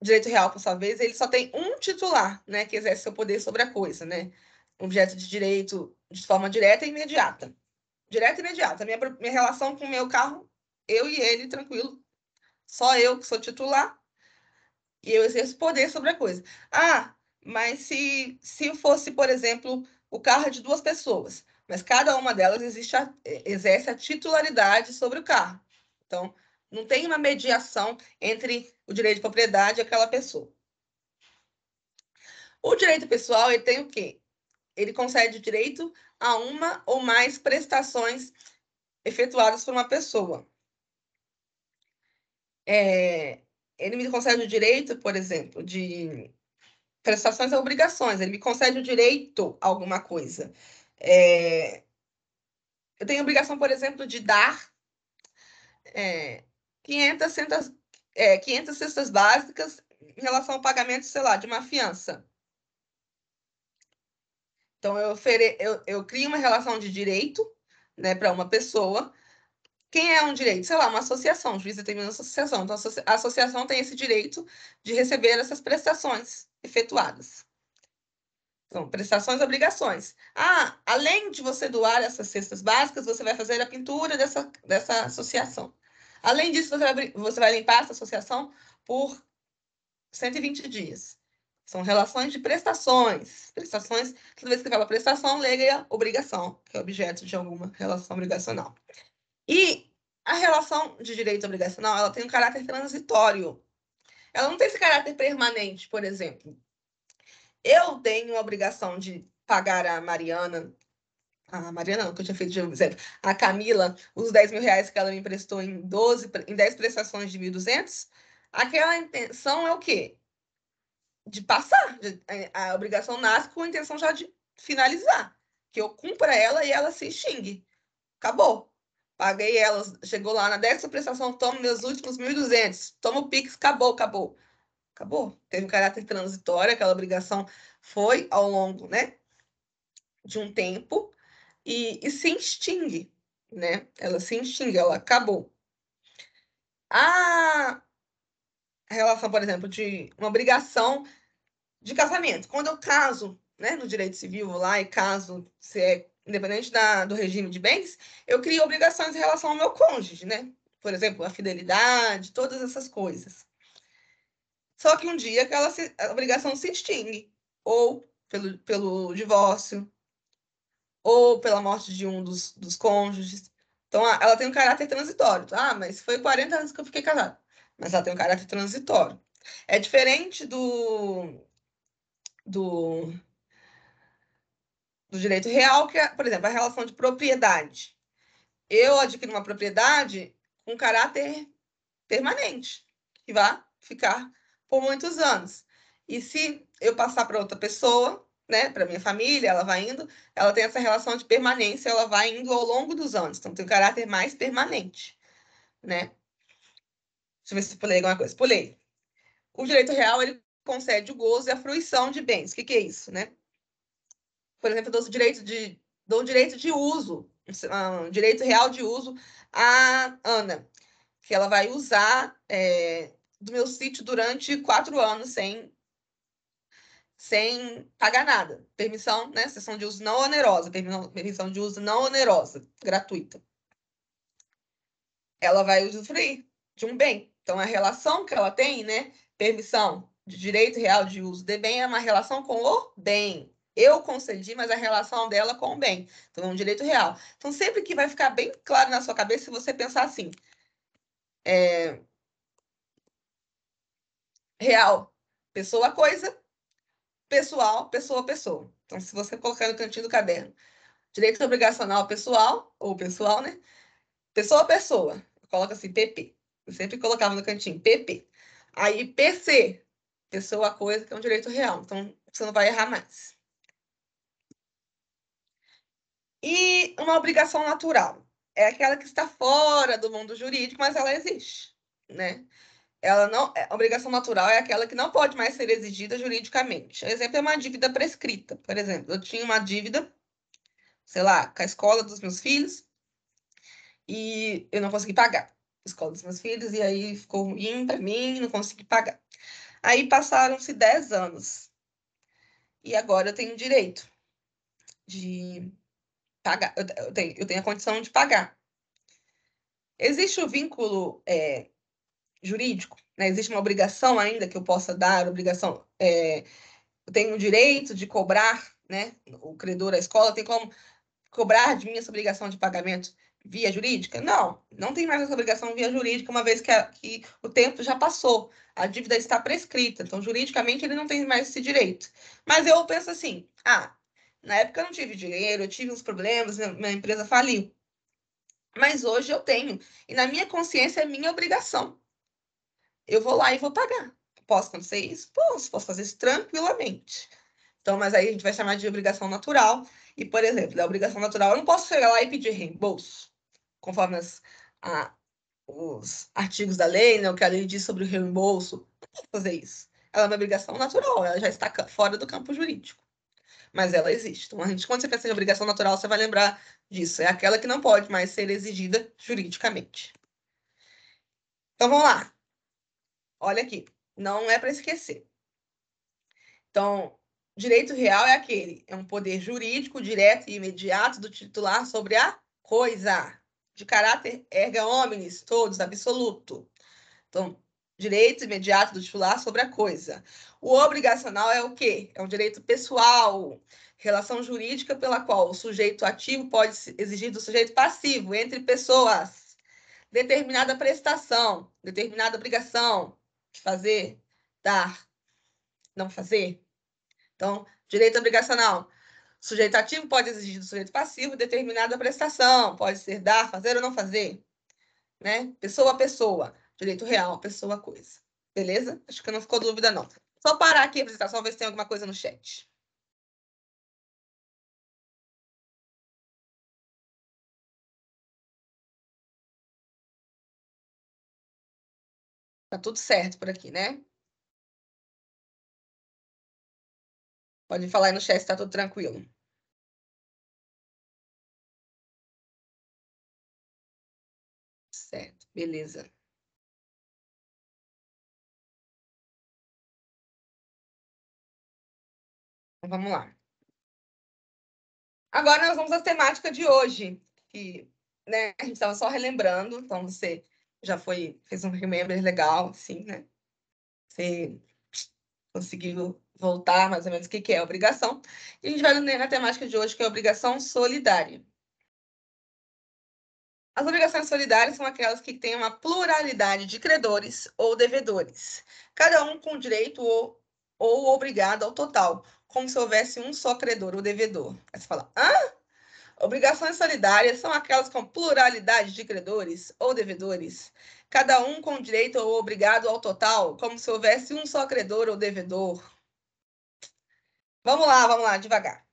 S1: direito real, por sua vez, ele só tem um titular, né, que exerce seu poder sobre a coisa, né? Objeto de direito de forma direta e imediata. Direta e imediata. Minha relação com o meu carro, eu e ele, tranquilo. Só eu que sou titular e eu exerço poder sobre a coisa. Mas se fosse, por exemplo, o carro de duas pessoas, mas cada uma delas exerce a titularidade sobre o carro. Então, não tem uma mediação entre o direito de propriedade e aquela pessoa. O direito pessoal, ele tem o quê? Ele concede o direito a uma ou mais prestações efetuadas por uma pessoa. Ele me concede o direito, por exemplo, de prestações e obrigações. Ele me concede o direito a alguma coisa. Eu tenho obrigação, por exemplo, de dar 500 cestas básicas em relação ao pagamento, sei lá, de uma fiança. Então, eu crio uma relação de direito, né, para uma pessoa. Quem é um direito? Sei lá, uma associação. O juiz determina uma associação. Então, a associação tem esse direito de receber essas prestações efetuadas. Então, prestações e obrigações. Além de você doar essas cestas básicas, você vai fazer a pintura dessa associação. Além disso, você vai limpar essa associação por 120 dias. São relações de prestações. Prestações, toda vez que fala prestação, leia obrigação, que é objeto de alguma relação obrigacional. E a relação de direito obrigacional, ela tem um caráter transitório. Ela não tem esse caráter permanente, por exemplo. Eu tenho a obrigação de pagar a Mariana não, que eu tinha feito de exemplo, a Camila, os 10 mil reais que ela me emprestou em 10 prestações de 1.200, aquela intenção é o quê? De passar. A obrigação nasce com a intenção já de finalizar. Que eu cumpra ela e ela se extingue. Acabou. Paguei elas, chegou lá na 10ª prestação, tomo meus últimos 1.200, tomo o Pix, acabou. Teve um caráter transitório, aquela obrigação foi ao longo, né, de um tempo e se extingue, né? Ela se extingue, ela acabou. A relação, por exemplo, de uma obrigação de casamento. Quando eu caso, né, no direito civil, vou lá e caso, se é independente do regime de bens, eu crio obrigações em relação ao meu cônjuge, né? Por exemplo, a fidelidade, todas essas coisas. Só que um dia a obrigação se extingue, ou pelo divórcio, ou pela morte de um dos cônjuges. Então, ela tem um caráter transitório. Mas foi 40 anos que eu fiquei casada. Mas ela tem um caráter transitório. É diferente do direito real, que é, por exemplo, a relação de propriedade. Eu adquiro uma propriedade com caráter permanente, que vai ficar por muitos anos. E se eu passar para outra pessoa, né, para minha família, ela vai indo, ela tem essa relação de permanência, ela vai indo ao longo dos anos, então tem um caráter mais permanente, né? Deixa eu ver se pulei alguma coisa. Pulei. O direito real, ele concede o gozo e a fruição de bens. O que é isso, né? Por exemplo, eu dou direito de uso, um direito real de uso à Ana, que ela vai usar do meu sítio durante 4 anos sem pagar nada. Permissão, né? Sessão de uso não onerosa, permissão de uso não onerosa, gratuita. Ela vai usufruir de um bem. Então, a relação que ela tem, né? Permissão de direito real de uso de bem é uma relação com o bem. Eu concedi, mas a relação dela com o bem. Então, é um direito real. Então, sempre que vai ficar bem claro na sua cabeça, se você pensar assim, real, pessoa, coisa, pessoal, pessoa, pessoa. Então, se você colocar no cantinho do caderno, direito obrigacional pessoal, ou pessoal, né? Pessoa, pessoa. Coloca assim, PP. Eu sempre colocava no cantinho, PP. Aí, PC, pessoa, coisa, que é um direito real. Então, você não vai errar mais. E uma obrigação natural. É aquela que está fora do mundo jurídico, mas ela existe, né? Ela não, a obrigação natural é aquela que não pode mais ser exigida juridicamente. Exemplo é uma dívida prescrita. Por exemplo, eu tinha uma dívida, sei lá, com a escola dos meus filhos e eu não consegui pagar a escola dos meus filhos e aí ficou ruim para mim, não consegui pagar. Aí passaram-se 10 anos e agora eu tenho direito de pagar, eu tenho a condição de pagar. Existe o vínculo jurídico, né? Existe uma obrigação ainda que eu possa dar, obrigação eu tenho o direito de cobrar, né? O credor, a escola, tem como cobrar de mim essa obrigação de pagamento via jurídica? Não, não tem mais essa obrigação via jurídica, uma vez que o tempo já passou, a dívida está prescrita, então juridicamente ele não tem mais esse direito. Mas eu penso assim, na época eu não tive dinheiro, eu tive uns problemas, minha empresa faliu. Mas hoje eu tenho, e na minha consciência é minha obrigação. Eu vou lá e vou pagar. Posso acontecer isso? Posso fazer isso tranquilamente. Então, mas aí a gente vai chamar de obrigação natural. E, por exemplo, da obrigação natural, eu não posso chegar lá e pedir reembolso, conforme os artigos da lei, né, o que a lei diz sobre o reembolso. Não posso fazer isso. Ela é uma obrigação natural, ela já está fora do campo jurídico. Mas ela existe. Então, quando você pensa em obrigação natural, você vai lembrar disso. É aquela que não pode mais ser exigida juridicamente. Então, vamos lá. Olha aqui. Não é para esquecer. Então, direito real é aquele, é um poder jurídico direto e imediato do titular sobre a coisa, de caráter erga omnes, todos, absoluto. Então, direito imediato do titular sobre a coisa. O obrigacional é o quê? É um direito pessoal, relação jurídica pela qual o sujeito ativo pode exigir do sujeito passivo, entre pessoas, determinada prestação, determinada obrigação de fazer, dar, não fazer. Então, direito obrigacional. O sujeito ativo pode exigir do sujeito passivo determinada prestação, pode ser dar, fazer ou não fazer, né? Pessoa a pessoa. Direito real, pessoa a coisa. Beleza? Acho que não ficou dúvida, não. Só parar aqui a apresentação, ver se tem alguma coisa no chat. Tá tudo certo por aqui, né? Pode falar aí no chat se tá tudo tranquilo. Certo, beleza. Então, vamos lá. Agora nós vamos à temática de hoje, que, né, a gente estava só relembrando, então você já fez um remember legal, assim, né? Você conseguiu voltar mais ou menos o que é a obrigação. E a gente vai na temática de hoje, que é a obrigação solidária. As obrigações solidárias são aquelas que têm uma pluralidade de credores ou devedores, cada um com direito ou obrigado ao total, como se houvesse um só credor ou devedor. Aí você fala, obrigações solidárias são aquelas com pluralidade de credores ou devedores, cada um com direito ou obrigado ao total, como se houvesse um só credor ou devedor. Vamos lá, devagar.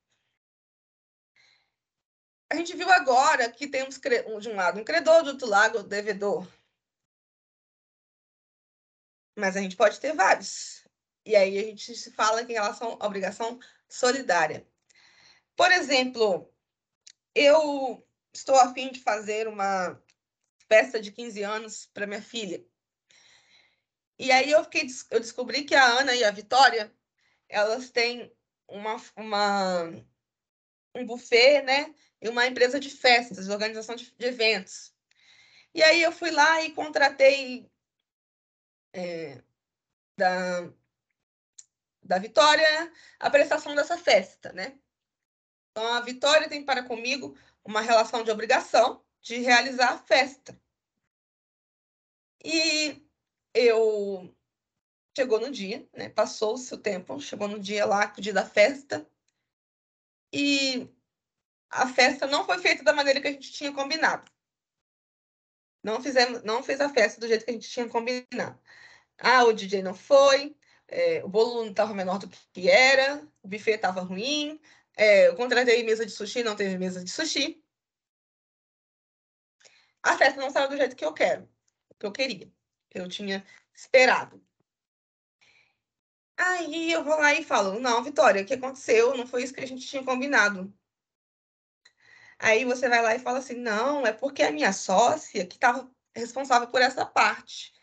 S1: A gente viu agora que temos de um lado um credor, do outro lado o devedor. Mas a gente pode ter vários. E aí a gente se fala em relação à obrigação solidária. Por exemplo, eu estou a fim de fazer uma festa de 15 anos para minha filha. E aí eu descobri que a Ana e a Vitória, elas têm um buffet, né? E uma empresa de festas, de organização de eventos. E aí eu fui lá e contratei da Vitória a prestação dessa festa, né? Então a Vitória tem para comigo uma relação de obrigação de realizar a festa. E eu chegou no dia, né? Passou o seu tempo, chegou no dia lá, o dia da festa, e a festa não foi feita da maneira que a gente tinha combinado. Não fez a festa do jeito que a gente tinha combinado. O DJ não foi, o bolo não estava menor do que era, o buffet estava ruim, eu contratei mesa de sushi, não teve mesa de sushi. A festa não saiu do jeito que eu quero, que eu queria, que eu tinha esperado. Aí eu vou lá e falo, não, Vitória, o que aconteceu? Não foi isso que a gente tinha combinado. Aí você vai lá e fala assim, não, é porque a minha sócia que estava responsável por essa parte.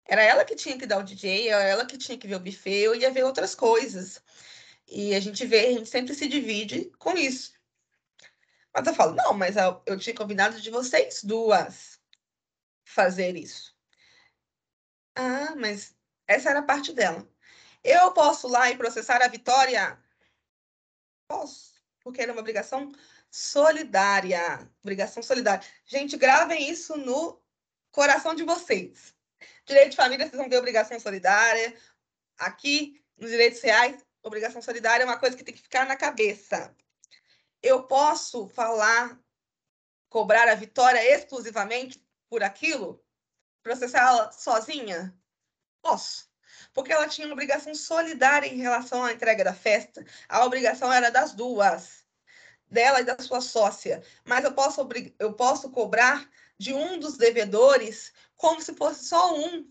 S1: Era ela que tinha que dar o DJ, era ela que tinha que ver o buffet, eu ia ver outras coisas. E a gente sempre se divide com isso. Mas eu falo, não, mas eu tinha combinado de vocês duas fazer isso. Mas essa era a parte dela. Eu posso ir lá e processar a Vitória? Posso, porque era uma obrigação solidária. Obrigação solidária. Gente, gravem isso no coração de vocês. Direito de família, vocês vão ver obrigação solidária. Aqui, nos direitos reais, obrigação solidária é uma coisa que tem que ficar na cabeça. Eu posso falar, cobrar a Vitória exclusivamente por aquilo? Processar ela sozinha? Posso. Porque ela tinha uma obrigação solidária em relação à entrega da festa. A obrigação era das duas, dela e da sua sócia. Mas eu posso cobrar de um dos devedores como se fosse só um.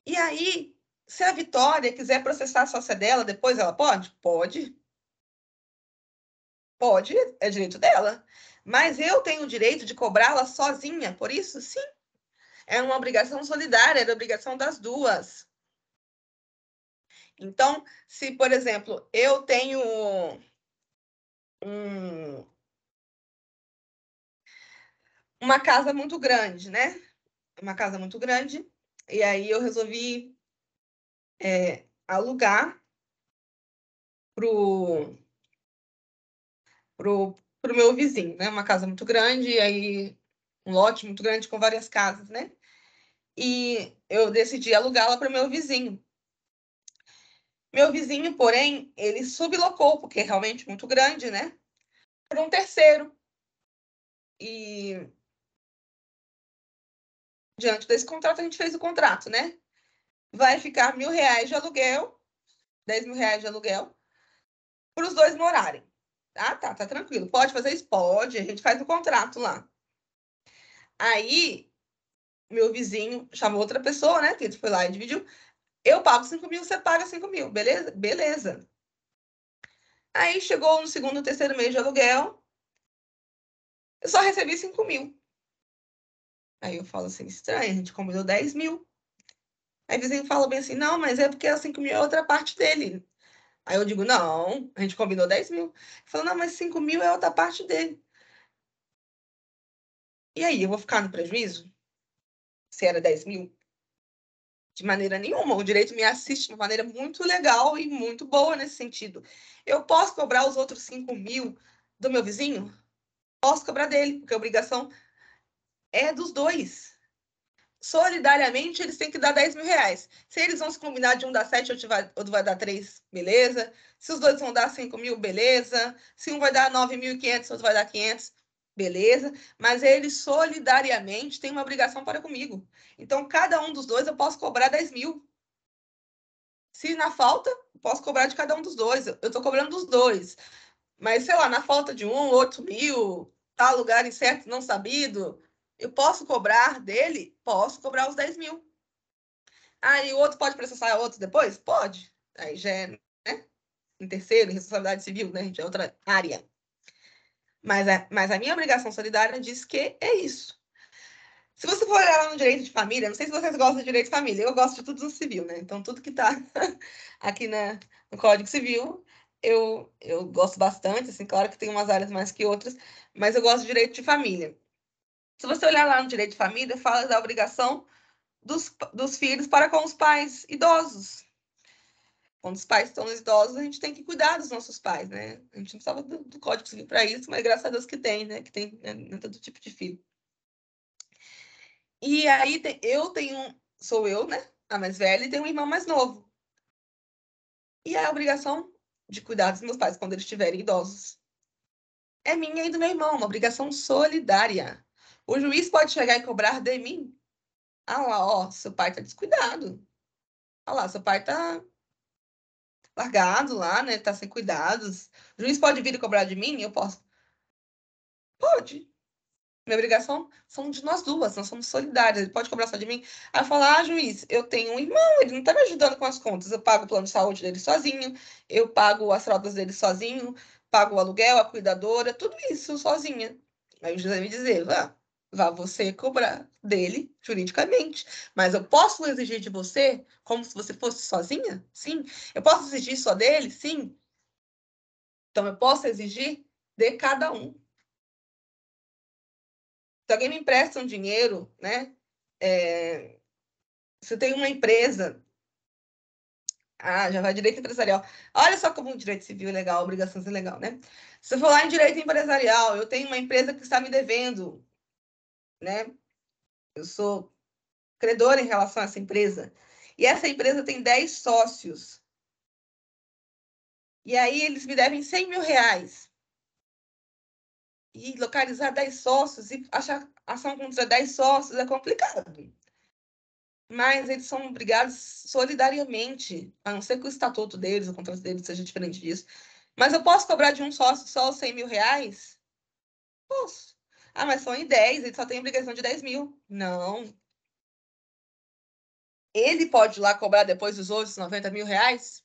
S1: E aí, se a Vitória quiser processar a sócia dela, depois ela pode? Pode. Pode, é direito dela. Mas eu tenho o direito de cobrá-la sozinha. Por isso, sim, é uma obrigação solidária, é obrigação das duas. Então, se, por exemplo, eu tenho uma casa muito grande, né? Uma casa muito grande, e aí eu resolvi alugar pro, pro meu vizinho, né? Uma casa muito grande, e aí um lote muito grande com várias casas, né? E eu decidi alugá-la para o meu vizinho. Meu vizinho, porém, ele sublocou, porque é realmente muito grande, né? Para um terceiro. E diante desse contrato, a gente fez o contrato, né? Vai ficar R$ 1.000 de aluguel, R$ 10.000 de aluguel, para os dois morarem. Ah, tá tranquilo. Pode fazer isso? Pode, a gente faz o contrato lá. Aí, meu vizinho chamou outra pessoa, né? Que ele foi lá e dividiu. Eu pago 5.000, você paga 5.000, beleza? Beleza. Aí chegou no segundo, terceiro mês de aluguel, eu só recebi 5.000. Aí eu falo assim, estranho, a gente combinou 10.000. Aí o vizinho fala bem assim, não, mas é porque as 5.000 é outra parte dele. Aí eu digo, não, a gente combinou 10.000. Ele falou, não, mas 5.000 é outra parte dele. E aí, eu vou ficar no prejuízo? Se era 10.000? De maneira nenhuma. O direito me assiste de uma maneira muito legal e muito boa nesse sentido. Eu posso cobrar os outros 5.000 do meu vizinho? Posso cobrar dele, porque a obrigação é dos dois. Solidariamente, eles têm que dar R$ 10.000. Se eles vão se combinar de um dar 7, outro vai dar 3, beleza. Se os dois vão dar 5.000, beleza. Se um vai dar 9.500, outro vai dar 500, beleza. Mas eles solidariamente têm uma obrigação para comigo. Então, cada um dos dois eu posso cobrar 10.000. Se na falta, eu posso cobrar de cada um dos dois. Eu estou cobrando dos dois. Mas, sei lá, na falta de 8.000, tal lugar incerto, não sabido, eu posso cobrar dele? Posso cobrar os 10.000. Aí o outro pode processar o outro depois? Pode. Aí já é, né? Em terceiro, em responsabilidade civil, né? Já é outra área. Mas a minha obrigação solidária diz que é isso. Se você for olhar lá no direito de família, não sei se vocês gostam de direito de família, eu gosto de tudo no civil, né? Então, tudo que está aqui no Código Civil, eu gosto bastante, assim, claro que tem umas áreas mais que outras, mas eu gosto de direito de família. Se você olhar lá no direito de família, fala da obrigação dos filhos para com os pais idosos. Quando os pais estão idosos, a gente tem que cuidar dos nossos pais, né? A gente não precisava do Código Civil para isso, mas graças a Deus que tem, né? Que tem, né, todo tipo de filho. E aí sou eu, né? A mais velha, e tenho um irmão mais novo. E a obrigação de cuidar dos meus pais quando eles estiverem idosos é minha e do meu irmão, uma obrigação solidária. O juiz pode chegar e cobrar de mim. Ah lá, ó, seu pai tá descuidado. Ah lá, seu pai tá largado lá, né? Tá sem cuidados. O juiz pode vir e cobrar de mim? Eu posso. Pode. Minha obrigação são de nós duas, nós somos solidárias. Ele pode cobrar só de mim. Aí falar, juiz, eu tenho um irmão, ele não tá me ajudando com as contas. Eu pago o plano de saúde dele sozinho, eu pago as fraldas dele sozinho, pago o aluguel, a cuidadora, tudo isso sozinha. Aí o juiz vai me dizer, vá você cobrar dele juridicamente. Mas eu posso exigir de você como se você fosse sozinha? Sim. Eu posso exigir só dele? Sim. Então eu posso exigir de cada um. Se alguém me empresta um dinheiro, né? Se tem uma empresa Ah, já vai direito empresarial. Olha só como o direito civil é legal, obrigações é legal, né? Se eu for lá em direito empresarial, eu tenho uma empresa que está me devendo, né? Eu sou credor em relação a essa empresa. E essa empresa tem 10 sócios. E aí eles me devem 100 mil reais. E localizar 10 sócios e achar ação contra 10 sócios é complicado. Mas eles são obrigados solidariamente, a não ser que o estatuto deles, o contrato deles seja diferente disso. Mas eu posso cobrar de um sócio só os 100 mil reais? Posso. Ah, mas são em 10, ele só tem obrigação de 10 mil. Não. Ele pode ir lá cobrar depois os outros 90 mil reais?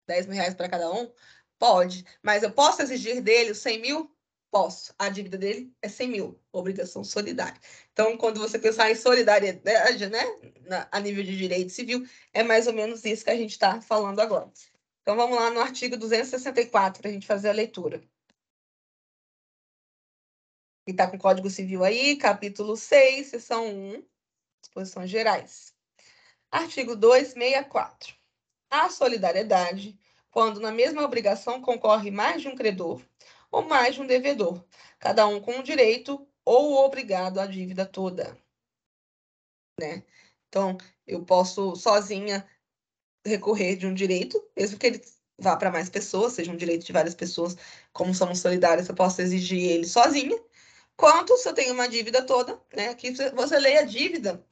S1: 10 mil reais para cada um? Pode. Mas eu posso exigir dele os 100 mil? Posso. A dívida dele é 100 mil. Obrigação solidária. Então, quando você pensar em solidariedade, né, a nível de direito civil, é mais ou menos isso que a gente está falando agora. Então, vamos lá no artigo 264 para a gente fazer a leitura. E está com o Código Civil aí, capítulo 6, seção 1, disposições gerais. Artigo 264. A solidariedade, quando na mesma obrigação concorre mais de um credor ou mais de um devedor, cada um com o direito ou obrigado à dívida toda, né? Então, eu posso sozinha recorrer de um direito, mesmo que ele vá para mais pessoas, seja um direito de várias pessoas, como somos solidários, eu posso exigir ele sozinha. Quanto se eu tenho uma dívida toda, né? Aqui você lê a dívida.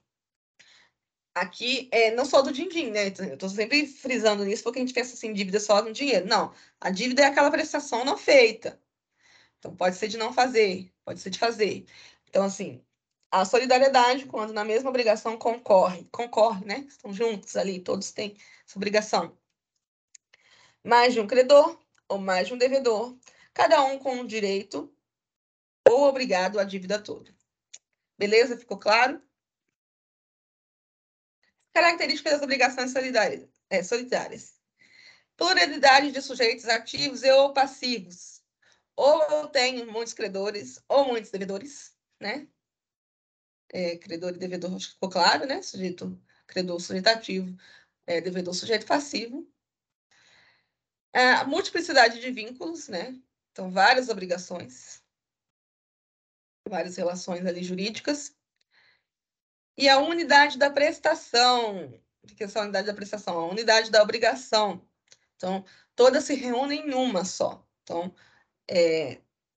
S1: Aqui é não só do din-din, né? Eu tô sempre frisando nisso porque a gente pensa assim, dívida só no dinheiro. Não, a dívida é aquela prestação não feita. Então pode ser de não fazer, pode ser de fazer. Então, assim, a solidariedade, quando na mesma obrigação concorre, né? Estão juntos ali, todos têm essa obrigação. Mais de um credor ou mais de um devedor, cada um com o direito ou obrigado à dívida toda. Beleza? Ficou claro? Características das obrigações solidárias. Pluralidade de sujeitos ativos e ou passivos. Ou eu tenho muitos credores ou muitos devedores, né? Credor e devedor, acho que ficou claro, né? Sujeito, credor, sujeito ativo, devedor, sujeito passivo. A multiplicidade de vínculos, né? Então, várias obrigações, várias relações ali jurídicas. E a unidade da prestação. O que é essa unidade da prestação? A unidade da obrigação. Então, todas se reúnem em uma só. Então,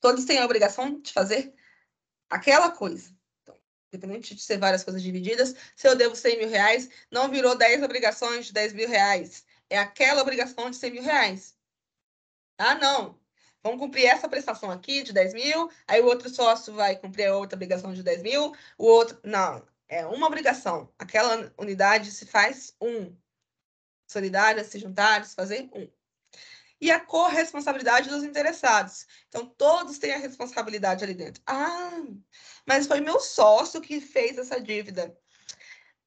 S1: todos têm a obrigação de fazer aquela coisa. Então, independente de ser várias coisas divididas, se eu devo 100 mil reais, não virou 10 obrigações de 10 mil reais. É aquela obrigação de 100 mil reais. Ah, não. Vamos cumprir essa prestação aqui de 10 mil, aí o outro sócio vai cumprir a outra obrigação de 10 mil, o outro. Não, é uma obrigação. Aquela unidade se faz um. Solidárias, se juntares, fazer um. E a corresponsabilidade dos interessados. Então, todos têm a responsabilidade ali dentro. Ah, mas foi meu sócio que fez essa dívida.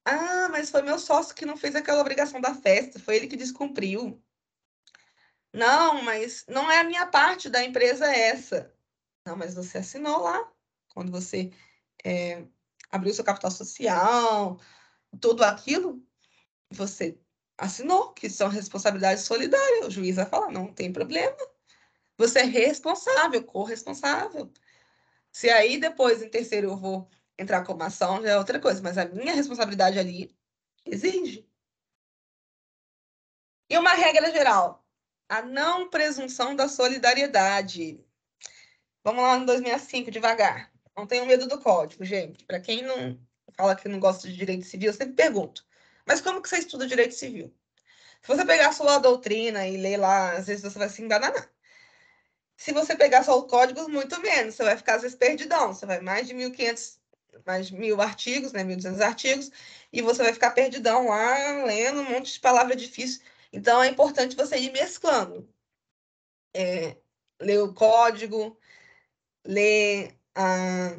S1: Ah, mas foi meu sócio que não fez aquela obrigação da festa, foi ele que descumpriu. Não, mas não é a minha parte da empresa essa. Não, mas você assinou lá, quando você abriu seu capital social, tudo aquilo, você assinou, que são responsabilidades solidárias. O juiz vai falar, não tem problema. Você é responsável, corresponsável. Se aí depois, em terceiro, eu vou entrar com uma ação, já é outra coisa, mas a minha responsabilidade ali exige. E uma regra geral, a não presunção da solidariedade. Vamos lá no 2005, devagar. Não tenham medo do código, gente. Para quem não fala que não gosta de direito civil, eu sempre pergunto. Mas como que você estuda direito civil? Se você pegar só a doutrina e ler lá, às vezes você vai se enganar. Se você pegar só o código, muito menos. Você vai ficar, às vezes, perdidão. Você vai mais de 1.500, mais de 1.000 artigos, né? 1.200 artigos, e você vai ficar perdidão lá, lendo um monte de palavra difícil. Então, é importante você ir mesclando. Ler o código, ler a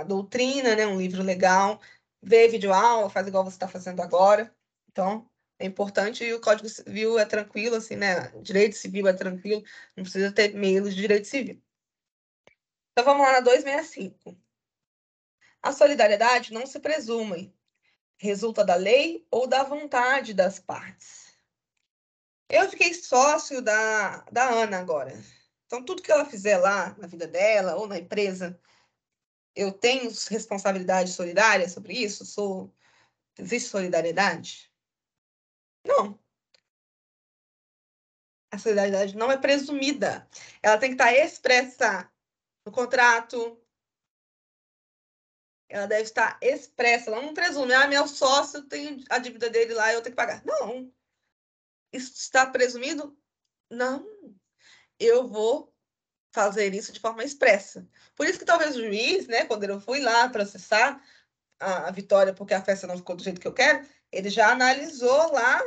S1: doutrina, né? Um livro legal, ver videoaula, faz igual você está fazendo agora. Então, é importante e o Código Civil é tranquilo, assim, né? Direito civil é tranquilo, não precisa ter medo de direito civil. Então, vamos lá na 265. A solidariedade não se presume. resulta da lei ou da vontade das partes. Eu fiquei sócio da Ana agora. Então, tudo que ela fizer lá na vida dela ou na empresa, eu tenho responsabilidade solidária sobre isso? Existe solidariedade? Não. A solidariedade não é presumida. Ela tem que estar expressa no contrato. Ela deve estar expressa. Ela não presume, meu sócio tem a dívida dele lá, eu tenho que pagar. Não. Isso está presumido? Não. Eu vou fazer isso de forma expressa. Por isso que talvez o juiz, né, quando eu fui lá processar a Vitória porque a festa não ficou do jeito que eu quero, ele já analisou lá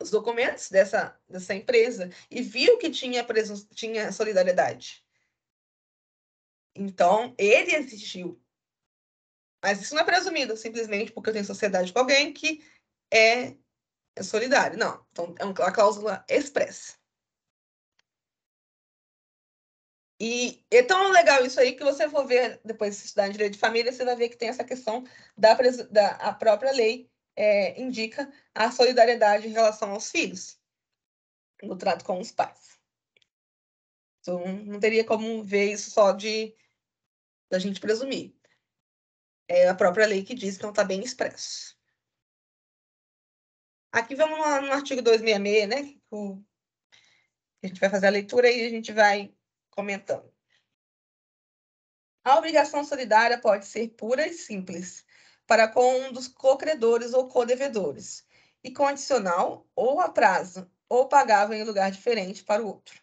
S1: os documentos dessa empresa e viu que tinha solidariedade. Então, ele exigiu. Mas isso não é presumido, simplesmente porque eu tenho sociedade com alguém que é solidário. Não. Então, é uma cláusula expressa. E é tão legal isso aí que você for ver, depois de estudar em direito de família, você vai ver que tem essa questão a própria lei indica a solidariedade em relação aos filhos, no trato com os pais. Então, não teria como ver isso só da gente presumir. É a própria lei que diz, então está bem expresso. Aqui vamos no artigo 266, né? A gente vai fazer a leitura e a gente vai comentando. A obrigação solidária pode ser pura e simples, para com um dos cocredores ou codevedores, e condicional ou a prazo, ou pagável em lugar diferente para o outro.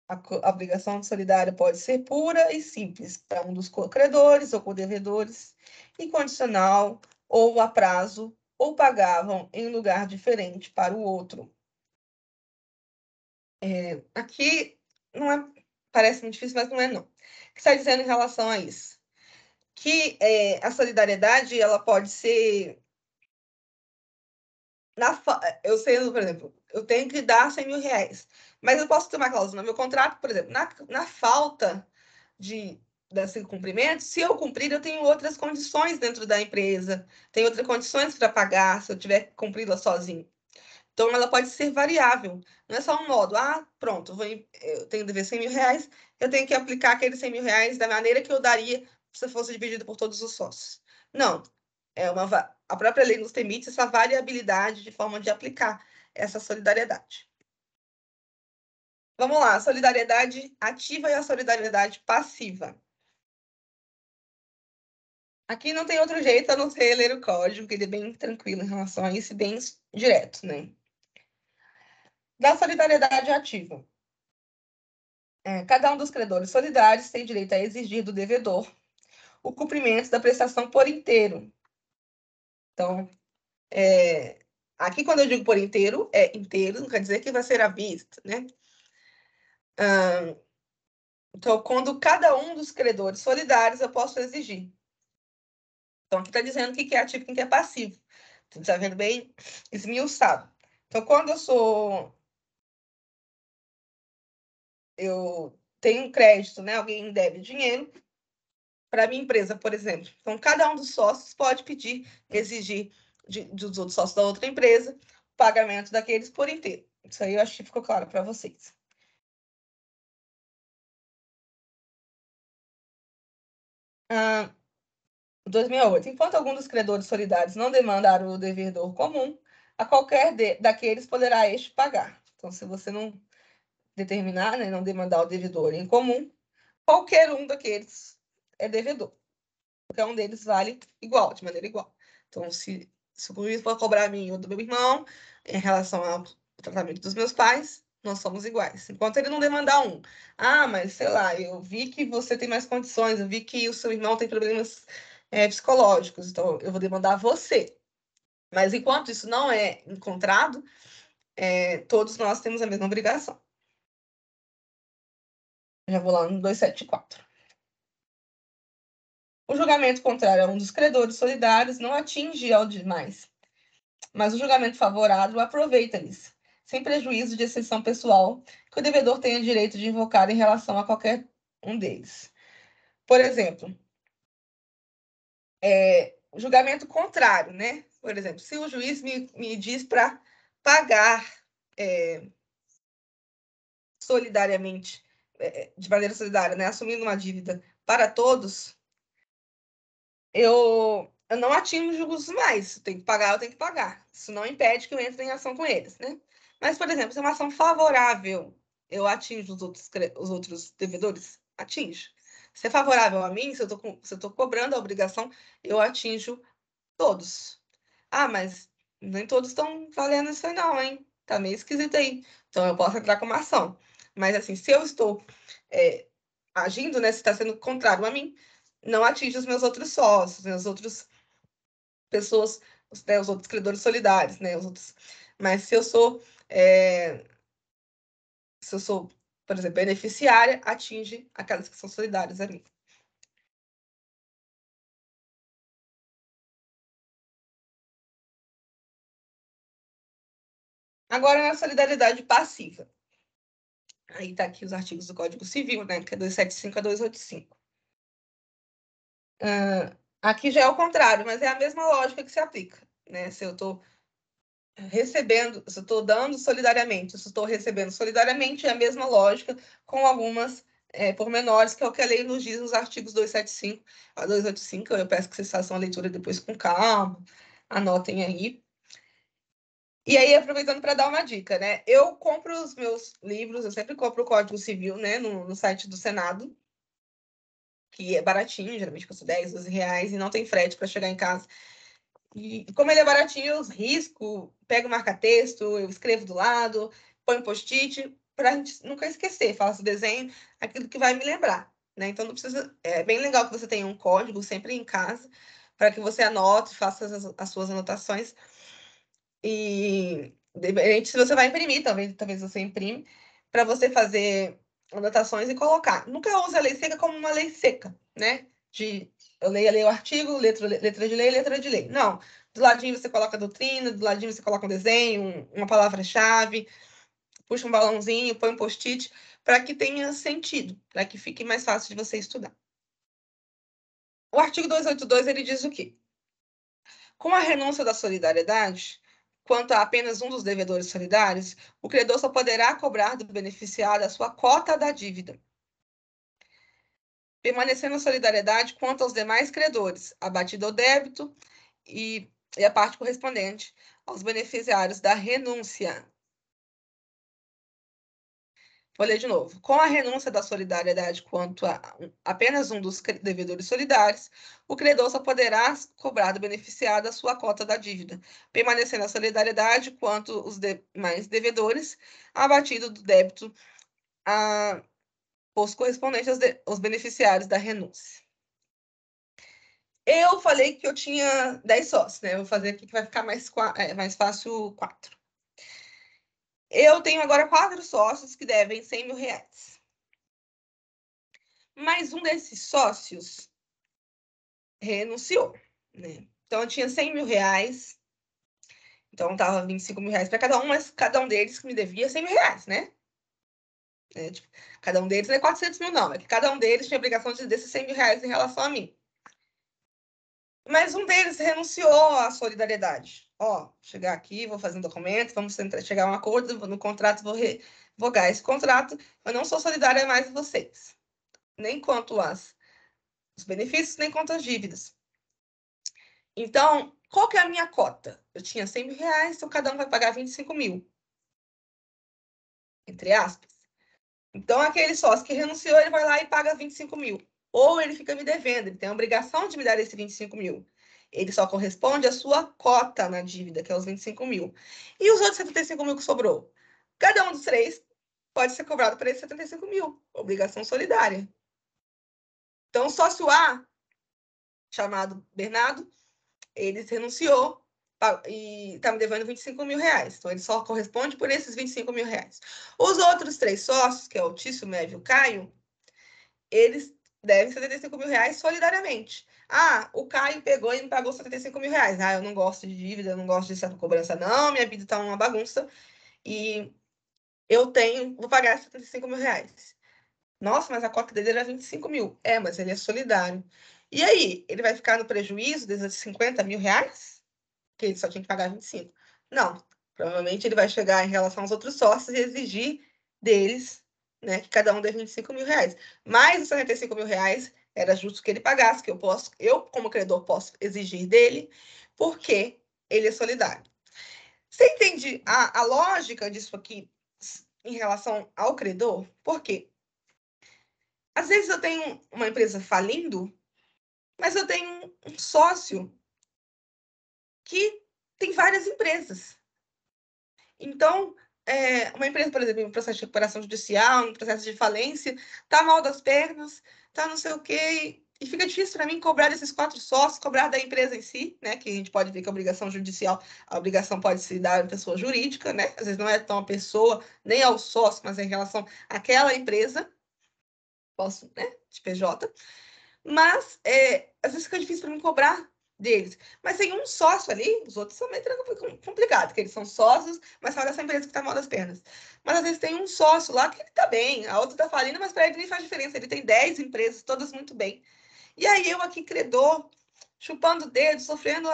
S1: A obrigação solidária pode ser pura e simples para um dos cocredores ou codevedores, e condicional ou a prazo, ou pagável em lugar diferente para o outro. Aqui não é, parece muito difícil, mas não é não. O que está dizendo em relação a isso? Que a solidariedade ela pode ser eu sendo, por exemplo, eu tenho que dar 100 mil reais, mas eu posso ter uma cláusula no meu contrato, por exemplo, na falta desse cumprimento, se eu cumprir, eu tenho outras condições dentro da empresa, tenho outras condições para pagar se eu tiver que cumpri-la sozinho. Então, ela pode ser variável. Não é só um modo. Pronto, eu tenho que dever 100 mil reais, eu tenho que aplicar aqueles 100 mil reais da maneira que eu daria se fosse dividido por todos os sócios. Não. A própria lei nos permite essa variabilidade de forma de aplicar essa solidariedade. Vamos lá, a solidariedade ativa e a solidariedade passiva. Aqui não tem outro jeito a não ser ler o código, que ele é bem tranquilo em relação a isso e bem direto, né? Da solidariedade ativa. Cada um dos credores solidários tem direito a exigir do devedor o cumprimento da prestação por inteiro. Então, aqui quando eu digo por inteiro, é inteiro, não quer dizer que vai ser à vista, né? Então, quando cada um dos credores solidários, eu posso exigir. Então, aqui está dizendo o que é ativo e o que é passivo. Está vendo bem esmiuçado. Então, quando eu tenho um crédito, né? Alguém me deve dinheiro para a minha empresa, por exemplo. Então, cada um dos sócios pode exigir dos outros sócios da outra empresa o pagamento daqueles por inteiro. Isso aí eu acho que ficou claro para vocês. 268. Enquanto algum dos credores solidários não demandar o devedor comum, a qualquer daqueles poderá este pagar. Então, se você não determinar, né, não demandar o devedor em comum, qualquer um daqueles é devedor. Qualquer um deles vale igual, de maneira igual. Então, se o juiz for cobrar a mim ou do meu irmão em relação ao tratamento dos meus pais, nós somos iguais. Enquanto ele não demandar um. Mas sei lá, eu vi que você tem mais condições, eu vi que o seu irmão tem problemas psicológicos, então eu vou demandar você. Mas enquanto isso não é encontrado, todos nós temos a mesma obrigação. Já vou lá no 274. O julgamento contrário a um dos credores solidários não atinge ao demais, mas o julgamento favorável aproveita-lhes, sem prejuízo de exceção pessoal que o devedor tenha direito de invocar em relação a qualquer um deles. Por exemplo, julgamento contrário, né? Por exemplo, se o juiz me diz para pagar solidariamente, de maneira solidária, né? Assumindo uma dívida para todos, eu não atingo os mais. Tem que pagar, eu tenho que pagar. Isso não impede que eu entre em ação com eles, né? Mas, por exemplo, se é uma ação favorável, eu atinjo os outros devedores? Atinjo. Se é favorável a mim, se eu estou cobrando a obrigação, eu atinjo todos. Ah, mas nem todos estão valendo isso aí não, hein? Tá meio esquisito aí. Então eu posso entrar com uma ação. Mas assim, se eu estou agindo, né? Se está sendo contrário a mim, não atinge os meus outros sócios, né, as outras pessoas, né, os outros credores solidários, né? Os outros. Mas se eu sou, por exemplo, beneficiária, atinge aquelas que são solidárias a mim. Agora, na solidariedade passiva. Aí tá aqui os artigos do Código Civil, né? Que é 275 a 285. Aqui já é o contrário, mas é a mesma lógica que se aplica, né? Se eu estou recebendo, se eu estou dando solidariamente, se eu estou recebendo solidariamente, é a mesma lógica, com algumas pormenores, que é o que a lei nos diz nos artigos 275 a 285. Eu peço que vocês façam a leitura depois com calma, anotem aí. E aí, aproveitando para dar uma dica, né? Eu compro os meus livros, eu sempre compro o Código Civil, né? No site do Senado, que é baratinho, geralmente custa 10, 12 reais, e não tem frete para chegar em casa. E como ele é baratinho, eu risco, pego marca-texto, eu escrevo do lado, ponho post-it, para a gente nunca esquecer, faço desenho, aquilo que vai me lembrar, né? Então não precisa. É bem legal que você tenha um código sempre em casa, para que você anote, faça as suas anotações. E se você vai imprimir, talvez você imprime, para você fazer anotações e colocar. Nunca use a lei seca como uma lei seca, né? Eu leio o artigo, letra de lei, letra de lei. Não. Do ladinho você coloca a doutrina, do ladinho você coloca um desenho, uma palavra-chave, puxa um balãozinho, põe um post-it, para que tenha sentido, para que fique mais fácil de você estudar. O artigo 282, ele diz o quê? Com a renúncia da solidariedade, quanto a apenas um dos devedores solidários, o credor só poderá cobrar do beneficiário a sua cota da dívida, permanecendo a solidariedade quanto aos demais credores, abatido o débito e a parte correspondente aos beneficiários da renúncia. Vou ler de novo. Com a renúncia da solidariedade quanto a apenas um dos devedores solidários, o credor só poderá cobrar do beneficiário a sua cota da dívida, permanecendo a solidariedade quanto os demais devedores, abatido do débito posto correspondente aos beneficiários da renúncia. Eu falei que eu tinha 10 sócios, né? Eu vou fazer aqui que vai ficar mais fácil 4. Eu tenho agora 4 sócios que devem 100 mil reais. Mas um desses sócios renunciou, né? Então eu tinha 100 mil reais, então tava 25 mil reais para cada um, mas cada um deles que me devia 100 mil reais, né? Tipo, cada um deles não é 400 mil, não, é que cada um deles tinha a obrigação de desses 100 mil reais em relação a mim. Mas um deles renunciou à solidariedade. Ó, chegar aqui, vou fazer um documento, vamos chegar a um acordo, no contrato vou revogar esse contrato, eu não sou solidária mais de vocês, nem quanto os benefícios, nem quanto às dívidas. Então, qual que é a minha cota? Eu tinha 100 mil reais, então cada um vai pagar 25 mil. Entre aspas. Então, aquele sócio que renunciou, ele vai lá e paga 25 mil. Ou ele fica me devendo, ele tem a obrigação de me dar esse 25 mil. Ele só corresponde à sua cota na dívida, que é os 25 mil. E os outros 75 mil que sobrou? Cada um dos 3 pode ser cobrado por esses 75 mil. Obrigação solidária. Então, o sócio A, chamado Bernardo, ele renunciou e está me devendo 25 mil reais. Então, ele só corresponde por esses 25 mil reais. Os outros 3 sócios, que é o Tício, o Mévio e o Caio, eles devem 75 mil reais solidariamente. Ah, o Caio pegou e me pagou 75 mil reais. Ah, eu não gosto de dívida, eu não gosto dessa cobrança, não. Minha vida está uma bagunça e vou pagar 75 mil reais. Nossa, mas a cota dele era 25 mil. É, mas ele é solidário. E aí, ele vai ficar no prejuízo desses 50 mil reais? Que ele só tinha que pagar 25? Não. Provavelmente ele vai chegar em relação aos outros sócios e exigir deles, né, que cada um dê 25 mil reais. Mais os 75 mil reais era justo que ele pagasse, que eu, como credor, posso exigir dele, porque ele é solidário. Você entende a lógica disso aqui em relação ao credor? Por quê? Às vezes eu tenho uma empresa falindo, mas eu tenho um sócio que tem várias empresas. Então, uma empresa, por exemplo, em um processo de recuperação judicial, um processo de falência, tá mal das pernas, tá não sei o quê, e fica difícil para mim cobrar desses 4 sócios, cobrar da empresa em si, né? Que a gente pode ver que a obrigação judicial, a obrigação pode se dar à pessoa jurídica, né? Às vezes não é tão a pessoa, nem ao sócio, mas é em relação àquela empresa, posso, né? De PJ. Mas, às vezes fica difícil para mim cobrar deles. Mas tem um sócio ali, os outros são meio complicados, porque eles são sócios, mas só dessa empresa que está mal das pernas. Mas às vezes tem um sócio lá que ele está bem, a outra está falindo, mas para ele nem faz diferença. Ele tem 10 empresas, todas muito bem. E aí eu aqui, credor, chupando o dedo, sofrendo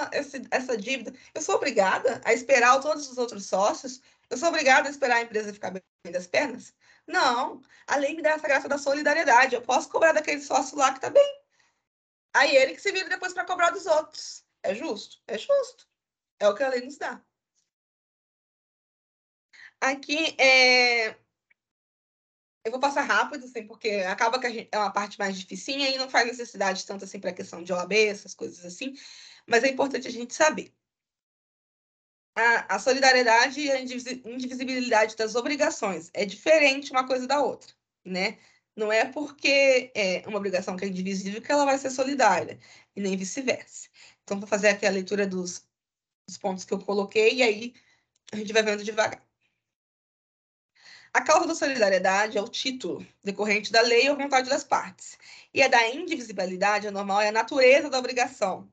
S1: essa dívida. Eu sou obrigada a esperar todos os outros sócios? Eu sou obrigada a esperar a empresa ficar bem das pernas? Não. A lei me dá essa graça da solidariedade. Eu posso cobrar daquele sócio lá que está bem. Aí ele que se vira depois para cobrar dos outros. É justo? É justo. É o que a lei nos dá. Aqui eu vou passar rápido, assim, porque acaba que é uma parte mais dificinha e não faz necessidade tanto assim para a questão de OAB, essas coisas assim, mas é importante a gente saber. A solidariedade e a indivisibilidade das obrigações é diferente uma coisa da outra, né? Não é porque é uma obrigação que é indivisível que ela vai ser solidária, e nem vice-versa. Então, vou fazer aqui a leitura dos pontos que eu coloquei, e aí a gente vai vendo devagar. A causa da solidariedade é o título decorrente da lei ou vontade das partes. E a da indivisibilidade, a normal, é a natureza da obrigação.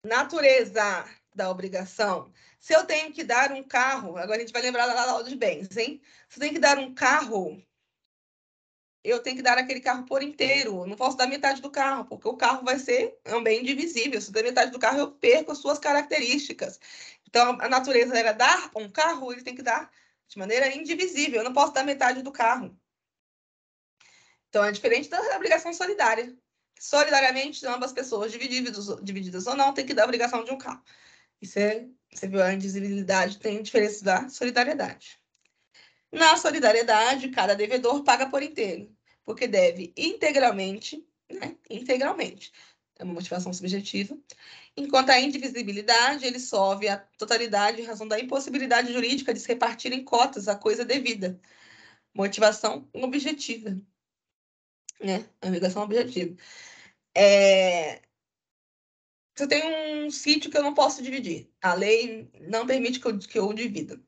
S1: Natureza da obrigação. Se eu tenho que dar um carro, agora a gente vai lembrar da aula de bens, hein? Se eu tenho que dar um carro, eu tenho que dar aquele carro por inteiro. Eu não posso dar metade do carro, porque o carro vai ser um bem indivisível. Se eu der metade do carro, eu perco as suas características. Então, a natureza era dar um carro, ele tem que dar de maneira indivisível. Eu não posso dar metade do carro. Então, é diferente da obrigação solidária. Solidariamente, ambas pessoas, divididas ou não, têm que dar a obrigação de um carro. Isso você viu, a indivisibilidade tem diferença da solidariedade. Na solidariedade, cada devedor paga por inteiro, porque deve integralmente, né? Integralmente. É uma motivação subjetiva. Enquanto a indivisibilidade, ele solve a totalidade em razão da impossibilidade jurídica de se repartir em cotas a coisa devida. Motivação objetiva, né? A obrigação objetiva. Se eu tenho um sítio que eu não posso dividir, a lei não permite que eu divida.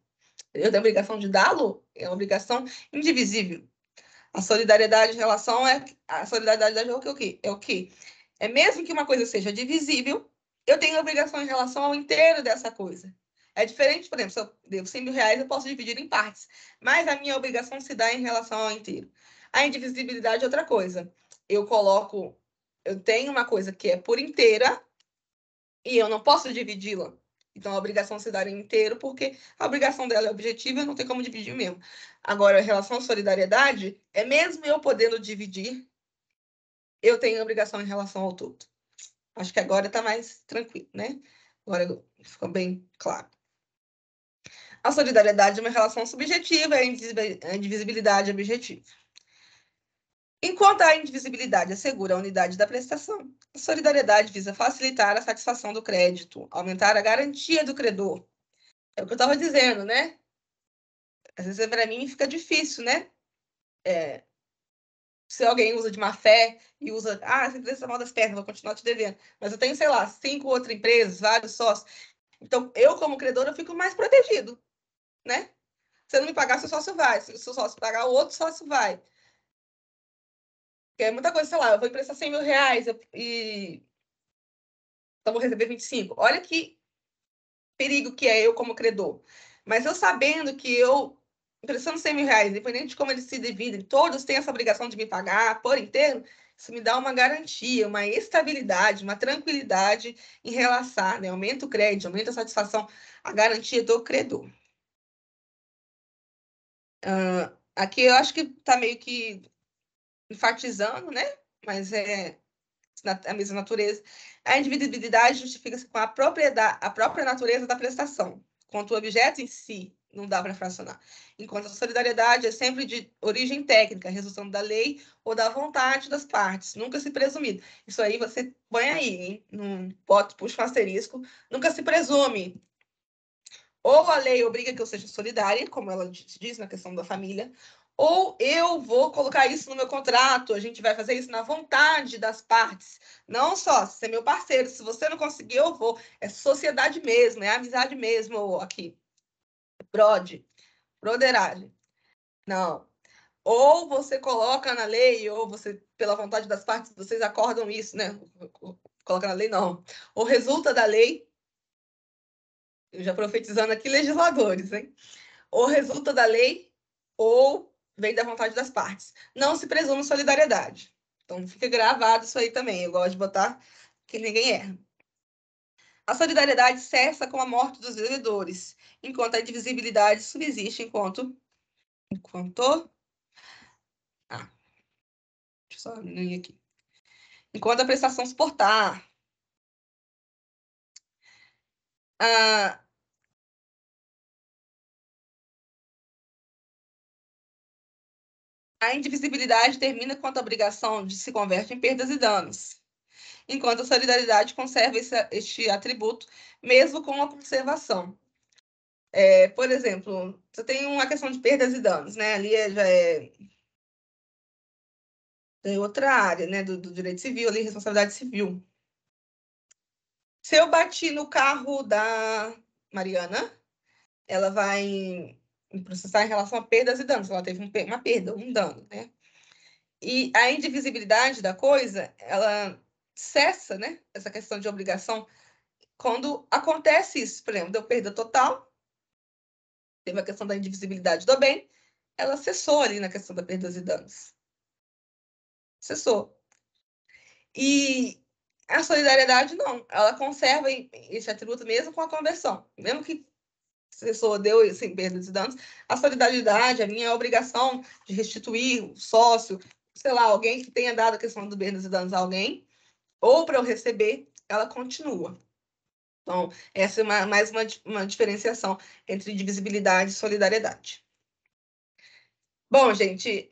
S1: Eu tenho a obrigação de dá-lo, é uma obrigação indivisível. A solidariedade em relação a solidariedade é o quê? É o quê? É mesmo que uma coisa seja divisível, eu tenho a obrigação em relação ao inteiro dessa coisa. É diferente, por exemplo, se eu devo 100 mil reais, eu posso dividir em partes, mas a minha obrigação se dá em relação ao inteiro. A indivisibilidade é outra coisa. Eu tenho uma coisa que é por inteira e eu não posso dividi-la. Então, a obrigação se dar inteiro, porque a obrigação dela é objetiva, não tem como dividir mesmo. Agora, em relação à solidariedade, é mesmo eu podendo dividir, eu tenho obrigação em relação ao todo. Acho que agora está mais tranquilo, né? Agora ficou bem claro. A solidariedade é uma relação subjetiva, a indivisibilidade é objetiva. Enquanto a indivisibilidade assegura a unidade da prestação, a solidariedade visa facilitar a satisfação do crédito, aumentar a garantia do credor. É o que eu estava dizendo, né? Às vezes, para mim, fica difícil, né? Se alguém usa de má fé e usa, essa empresa está mal das pernas, vou continuar te devendo. Mas eu tenho, sei lá, 5 outras empresas, vários sócios. Então, eu, como credor, eu fico mais protegido, né? Se eu não me pagar, seu sócio vai. Se o seu sócio pagar, o outro sócio vai. Porque é muita coisa, sei lá, eu vou emprestar 100 mil reais e então vou receber 25. Olha que perigo que é eu como credor. Mas eu sabendo que eu, emprestando 100 mil reais, independente de como eles se dividem, todos têm essa obrigação de me pagar por inteiro, Isso me dá uma garantia, uma estabilidade, uma tranquilidade em relação, né? Aumenta o crédito, aumenta a satisfação, a garantia do credor. Aqui eu acho que está meio que enfatizando, né? Mas é a mesma natureza. A individualidade justifica-se com a própria natureza da prestação, quanto o objeto em si não dá para fracionar. Enquanto a solidariedade é sempre de origem técnica, resultando da lei ou da vontade das partes, nunca se presumido. Isso aí você põe aí, hein? Num pote, puxa um asterisco, nunca se presume. Ou a lei obriga que eu seja solidária, como ela diz na questão da família, ou eu vou colocar isso no meu contrato, a gente vai fazer isso na vontade das partes. Não só se é meu parceiro, se você não conseguir, eu vou. É sociedade mesmo, é amizade mesmo aqui. Broderagem. Não. Ou você coloca na lei, ou você, pela vontade das partes, vocês acordam isso, né? Coloca na lei, não. Ou resulta da lei, eu já profetizando aqui legisladores, hein? Ou resulta da lei, ou vem da vontade das partes. Não se presume solidariedade. Então, fica gravado isso aí também. Eu gosto de botar que ninguém erra. A solidariedade cessa com a morte dos devedores, enquanto a indivisibilidade subsiste enquanto... Ah, deixa eu só ler aqui. Enquanto a prestação suportar. A indivisibilidade termina quando a obrigação se converte em perdas e danos, enquanto a solidariedade conserva este atributo, mesmo com a conservação. Por exemplo, você tem uma questão de perdas e danos, né? Ali já é outra área, né? Do direito civil, ali, responsabilidade civil. Se eu bati no carro da Mariana, ela vai me processar em relação a perdas e danos. Ela teve uma perda, um dano, né? E a indivisibilidade da coisa, ela cessa, né? Essa questão de obrigação quando acontece isso. Por exemplo, deu perda total, teve a questão da indivisibilidade do bem, ela cessou ali na questão da perdas e danos. Cessou. E a solidariedade, não. Ela conserva esse atributo mesmo com a conversão. Mesmo que a pessoa deu assim, perdas e danos, a solidariedade, a minha obrigação de restituir o sócio, sei lá, alguém que tenha dado a questão do perdas e danos a alguém, ou para eu receber, ela continua. Então, essa é mais uma diferenciação entre divisibilidade e solidariedade. Bom, gente,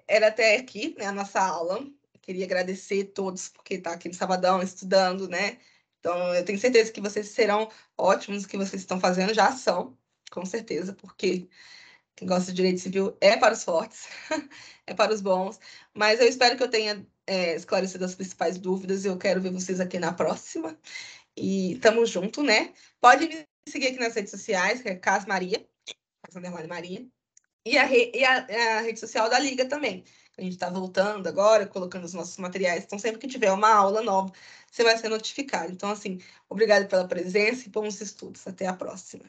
S1: era até aqui, né, a nossa aula. Queria agradecer a todos porque tá aqui no sabadão estudando, né? Então, eu tenho certeza que vocês serão ótimos, o que vocês estão fazendo já são, com certeza, porque quem gosta de direito civil é para os fortes, é para os bons. Mas eu espero que eu tenha esclarecido as principais dúvidas e eu quero ver vocês aqui na próxima. E tamo junto, né? Pode me seguir aqui nas redes sociais, que é Cas Maria, Cas Maria. E a rede social da Liga também. A gente está voltando agora, colocando os nossos materiais. Então, sempre que tiver uma aula nova, você vai ser notificado. Então, assim, obrigado pela presença e bons estudos. Até a próxima.